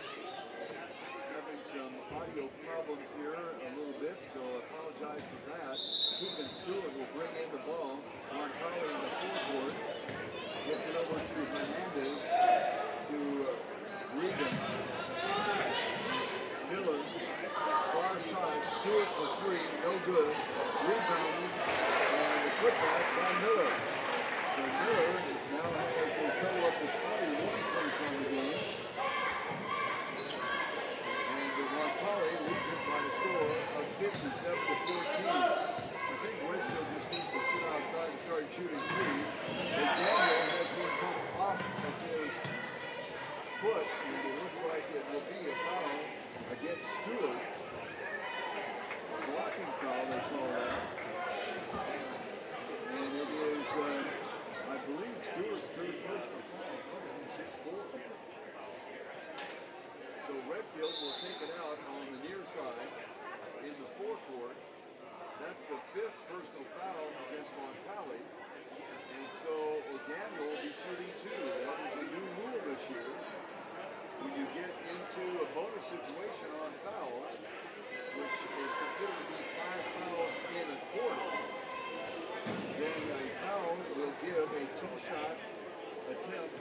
Having some audio problems here a little bit, so I apologize for that. Keegan Stewart will bring in the ball. Roncalli in the forecourt. Gets it over to Hernandez, to Regan. Miller, far side, Stewart for 3, no good. Rebounded, and the putback by Miller. So Miller now has his total up to 21 points on the game. And Roncalli leads it by a score of 57-14. I think Redfield just needs to sit outside and start shooting threes. Daniel has one come off of his foot, and it looks like it will be a foul against Stewart. A blocking foul, they call that. And it is, I believe, Stewart's third personal foul, coming in 6-4. So Redfield will take it out on the near side in the forecourt. That's the 5th personal foul against Roncalli. And so O'Daniel will be shooting 2. That is a new rule this year. When you get into a bonus situation on fouls, which is considered to be 5 fouls in a quarter, then a foul will give a 2-shot attempt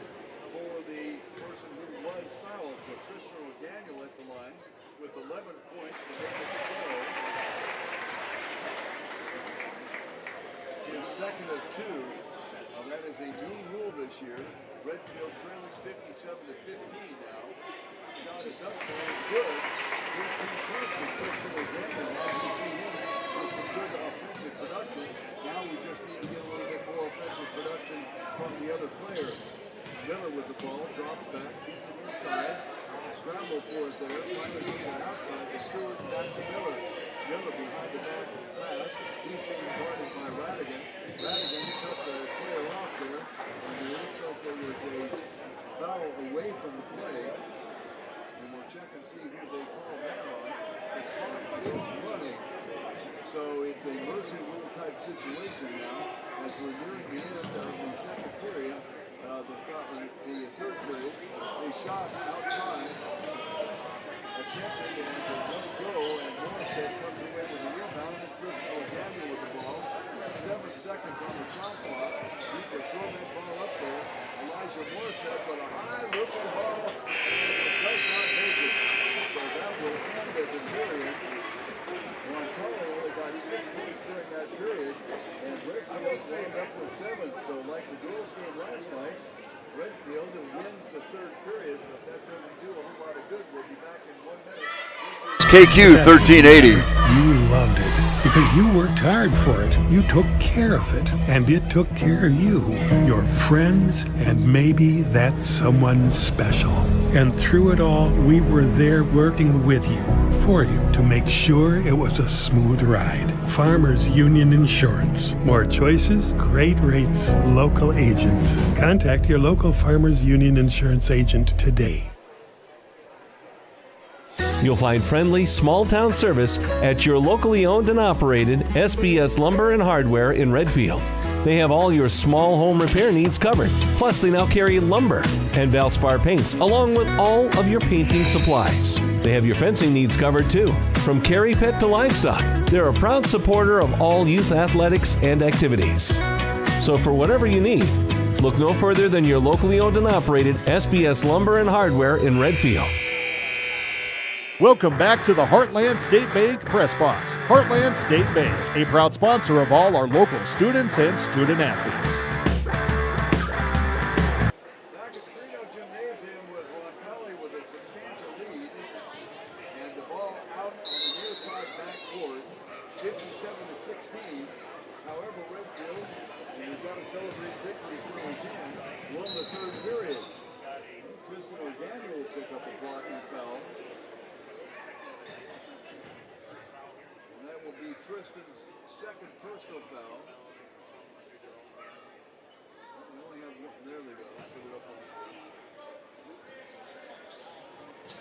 for the person who was fouled. So Tristan O'Daniel at the line with 11 points to make it go. His second of 2. That is a new rule this year. Redfield trailing 57-15 now. Shot is up there, good. 13 points for Tristan O'Daniel. As we see him with some good offensive production. Now we just need to get a little bit more offensive production from the other players. Miller with the ball, drops back, gets it inside, scramble for it there, finally gets it outside to Stewart and back to Miller. Miller behind the back pass. He's being guarded by Radigan. Radigan cuts a player off there, and it looks like there was a foul away from the play. And we'll check and see who they call that on. The clock is running. So it's a mercy rule type situation now as we're nearing the end of the second period. The third period, they shot outside, attempted and they let it go, and Morissette comes away with the rebound, and Tristan O'Daniel with the ball. 7 seconds on the shot clock. He could throw that ball up there. Elijah Morissette with a high-looking ball, and it does not make it. So that will end the period. Roncalli only got 6 points during that period, and Redfield wound up with 7. So like the girls' game last night, Redfield wins the third period, but that doesn't do a whole lot of good. We'll be back in 1 minute. It's KQ 1380. You loved it because you worked hard for it. You took care of it, and it took care of you, your friends, and maybe that someone special. And through it all, we were there working with you, for you, to make sure it was a smooth ride. Farmers Union Insurance. More choices, great rates, local agents. Contact your local Farmers Union Insurance agent today. You'll find friendly, small-town service at your locally owned and operated SBS Lumber and Hardware in Redfield. They have all your small home repair needs covered. Plus, they now carry lumber and Valspar paints, along with all of your painting supplies. They have your fencing needs covered, too. From carry pet to livestock, they're a proud supporter of all youth athletics and activities. So for whatever you need, look no further than your locally owned and operated SBS Lumber and Hardware in Redfield. Welcome back to the Heartland State Bank Press Box. Heartland State Bank, a proud sponsor of all our local students and student athletes. Back at the Greeno Gymnasium with Roncalli with a substantial lead, and the ball out on the near side backcourt, 57-16. However, Redfield, and we've got to celebrate victories when we can, won the third period. Tristan O'Daniel will pick up a blocking foul. Tristan's second personal foul. We only have one. There they go. Put it up on the board.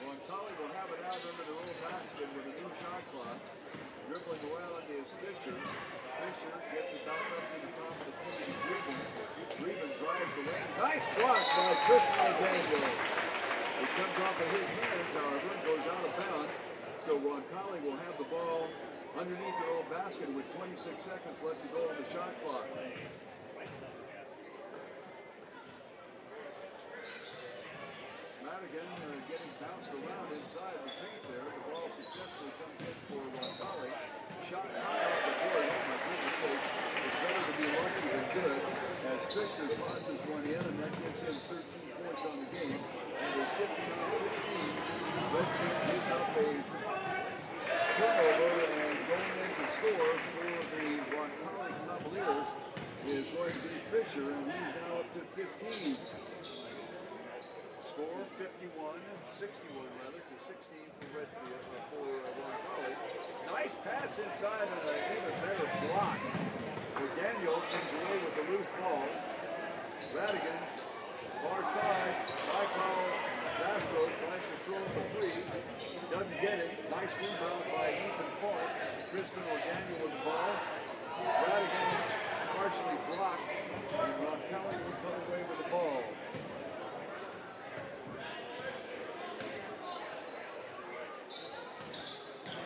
Roncalli will have it out under their own basket with a new shot clock. Dribbling well into his Fisher. Fisher gets it back up to the top of the key to Greben. Greben drives the lane. Nice block by Tristan O'Daniel. It comes off of his hands, however, and goes out of bounds. So Roncalli will have the ball underneath their own basket with 26 seconds left to go on the shot clock. Madigan getting bounced around inside the paint there. The ball successfully comes in for Roncalli. Shot high off the board. Oh my goodness sakes. It's better to be lucky than good as Fisher tosses one in, and that gets him 13 points on the game. And at 59-16, Redfield gives up a turnover, and going in to score for the Roncalli Cavaliers is going to be Fisher, and he's now up to 15. Score 61 rather to 16 for Redfield for Roncalli. Nice pass inside and an even better block. Daniel comes away with the loose ball. Radigan, far side, high power. Castro tries to throw the three. Doesn't get it. Nice rebound by Ethan Falk. Tristan O'Daniel with the ball. Radigan partially blocked, and Roncalli will come away with the ball.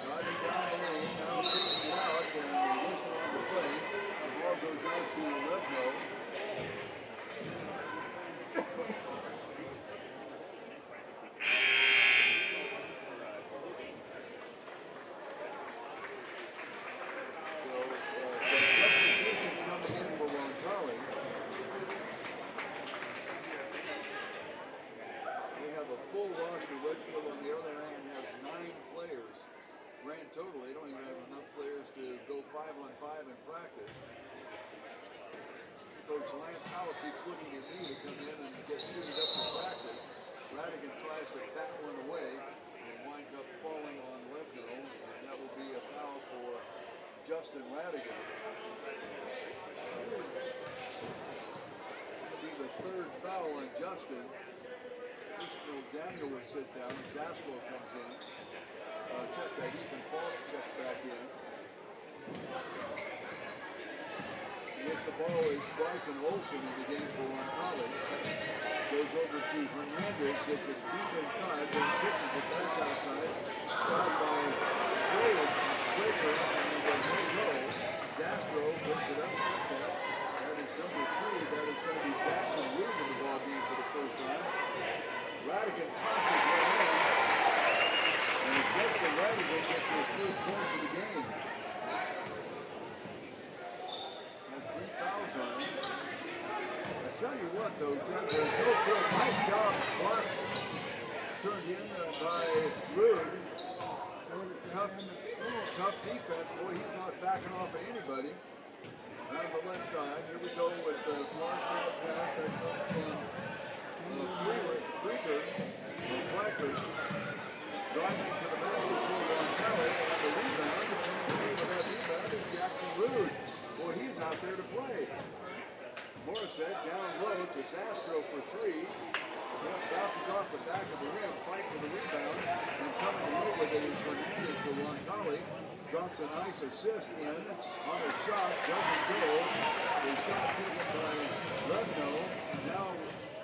Driving down the lane, now taking it out, and they listen on the play. The ball goes out to Levno. Total, they don't even have enough players to go 5-on-5 in practice. Coach Lance Howell keeps looking at me to come in and get suited up for Justin Radigan. Be the third foul on Justin. Tristan Daniel will sit down. Zastro comes in. Check that. Ethan Falk checks back in. With the ball is Bryson Olsen in the game for Roncalli. Goes over to Hernandez, gets it deep inside, then pitches it back outside. Shot by Breaker, and no goal. Zastro puts it up. That is number 3. That is going to be Jackson Wood in the ball game for the first time. Radigan tosses one in. And Justin Radigan gets his first points of the game. Has 3 fouls on him. I tell you what, though, there's no good. Nice job block turned in by Rude. Tough defense. Boy, he's not backing off of anybody. Out of the left side. Here we go with the far side pass that comes from Freaker. Flacker. Driving to the basket for Roncalli. And the rebound. And that rebound is Jackson Rude. Boy, he's out there to play. Morissette down low to Zastro for 3. Bounces off the back of the rim, fight for the rebound, and coming away with it is Hernandez for Roncalli. Drops a nice assist in on a shot, doesn't go. The shot taken by Levno. Now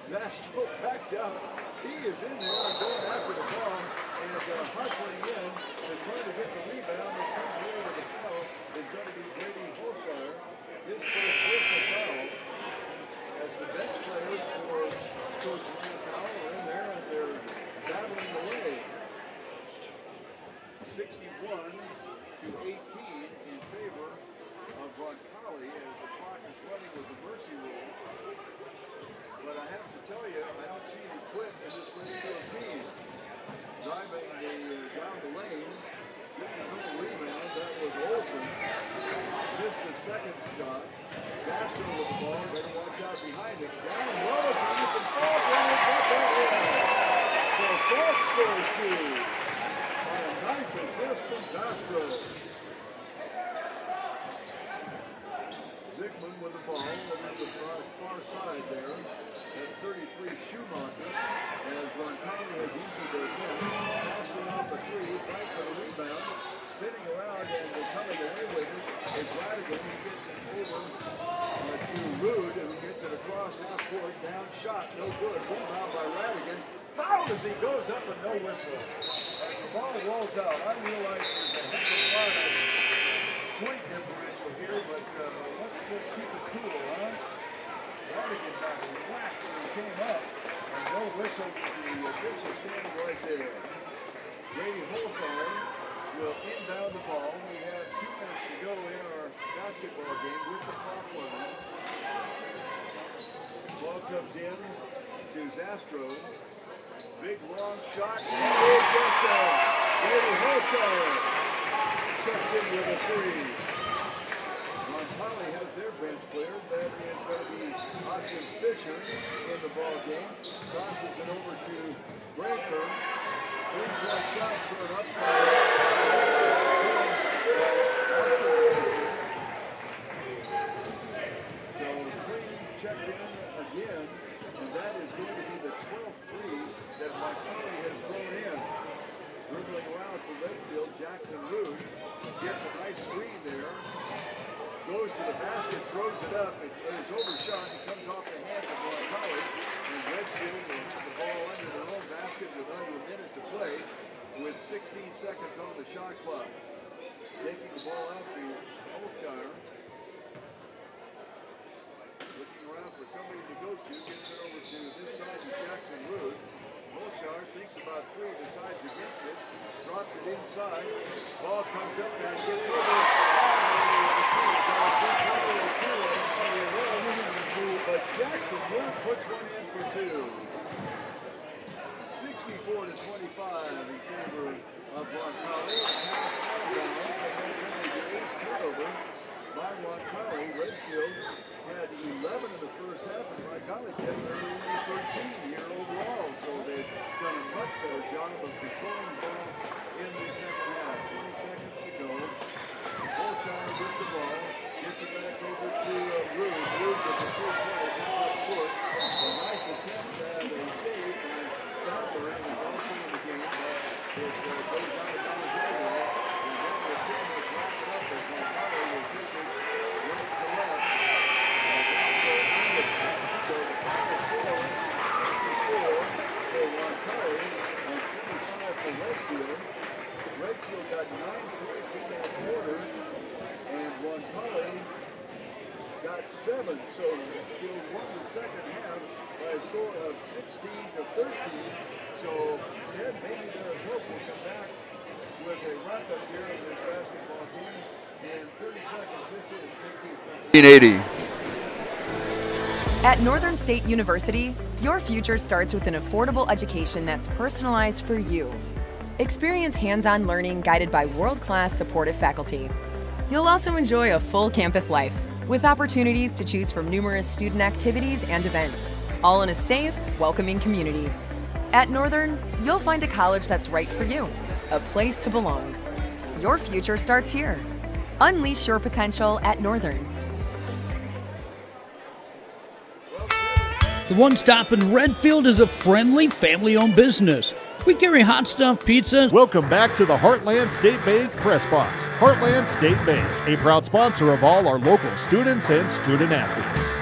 Zastro backed up. He is in there going after the ball and hustling in and trying to get the rebound. And comes away with the foul is going to be Brady Holshire. His first personal foul. As the bench players for Coach Lance Howell are in there and they're battling away. 61 to 18 in favor of Roncalli as the clock is running with the mercy rule. But I have to tell you, I don't see any quit in this Redfield team. Driving down the lane, gets his own rebound. That was Olsen. Missed the second shot. Zastro with the ball, better watch out behind him. Down low to Ethan Falk, and he got that in. So Falk scores 2. On a nice assist from Zastro. Zickman with the ball over the far side there. That's 33 Schumacher. As Roncalli has easy to win. Passing off a 3, fight for the rebound. Spinning around and coming away with it is Radigan. He gets it over to Rude, and he gets it across half court. Down shot, no good. Rebound by Radigan. Fouled as he goes up and no whistle. As the ball rolls out, I realize there's a heck of a lot of point differential here, but let's keep it cool, huh? Radigan got whacked when he came up, and no whistle. The official standing right there. Brady Holfire will inbound the ball. We have 2 minutes to go in our basketball game with the clock running. Ball comes in to Zastro. Big long shot. And it's just Brady Holfire checks in with a 3. Roncalli has their bench player. That is going to be Austin Fisher in the ball game. Tosses it over to Breaker. 3-point shot thrown up. So 3 checked in again, and that is going to be the 12th 3 that Roncalli has thrown in. Dribbling around for Redfield, Jackson Rude gets a nice screen there. Goes to the basket, throws it up, it is overshot, and comes off the hands of Roncalli, and Redfield will have the ball under their own basket with under a minute to play, with 16 seconds on the shot clock. Taking the ball out to Holkar. Looking around for somebody to go to, gets it over to this side to Jackson Rude. Holkar thinks about 3, decides against it, drops it inside, ball comes up and gets over. But Jackson Wood puts one in for 2. 64 to 25 in favor of Roncalli. Pass out of bounds, and that's only the 8th turnover by Roncalli. Redfield had 11 in the first half, and Roncalli had only 13 here overall. So they've done a much better job of controlling the ball in the second half. 20 seconds to go. Holshire with the 16-13. So, Ted, maybe there is hope. We'll come back with a wrap-up here of this basketball game. In 30 seconds, this is KQ 1980. At Northern State University, your future starts with an affordable education that's personalized for you. Experience hands-on learning guided by world-class supportive faculty. You'll also enjoy a full campus life with opportunities to choose from numerous student activities and events, all in a safe, welcoming community. At Northern, you'll find a college that's right for you, a place to belong. Your future starts here. Unleash your potential at Northern. The One Stop in Redfield is a friendly, family-owned business. We carry hot stuff, pizzas. Welcome back to the Heartland State Bank Press Box. Heartland State Bank, a proud sponsor of all our local students and student athletes.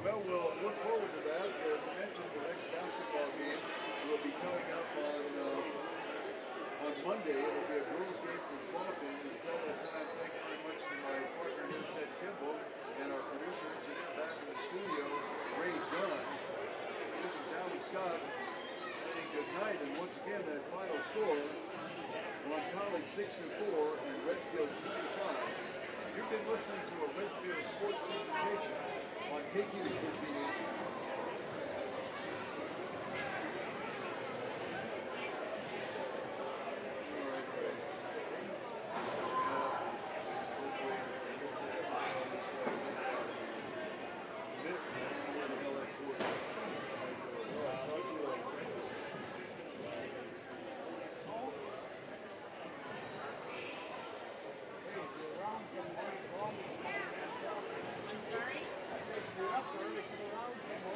Well, we'll look forward to that. As I mentioned, the next basketball game will be coming up on Monday. It'll be a girls' game from Falcon. Until that time, thanks very much to my partner here, Ted Kimball, and our producer, engineer back in the studio, Ray Dunn. This is Alan Scott saying good night. And once again, that final score, Roncalli 64 and Redfield 25. You've been listening to a Redfield sports presentation on KQ. I'm sorry? I said you're up early. Come around some more.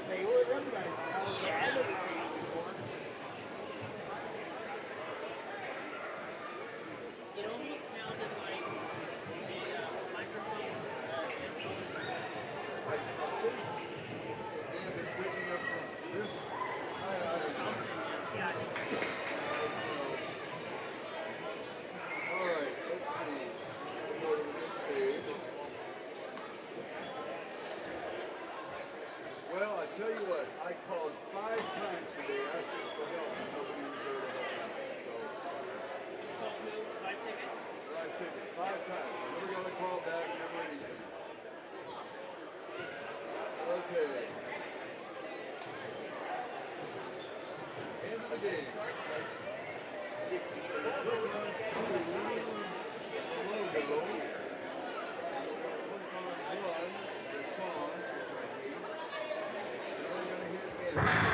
they were them guys. I never seen them before. It almost sounded like the microphone headphones. Something, yeah. All right, let's see. We'll go to the next page. Well, I tell you what, I called 5 times today asking for help, and nobody was there to help me. So, You called who? 5 ticket? 5 tickets, 5 times. Never got a call back, never anything. Okay. End of the game. Click on to the logo. Click on 1, the songs, which I hate. Then we're going to hit end.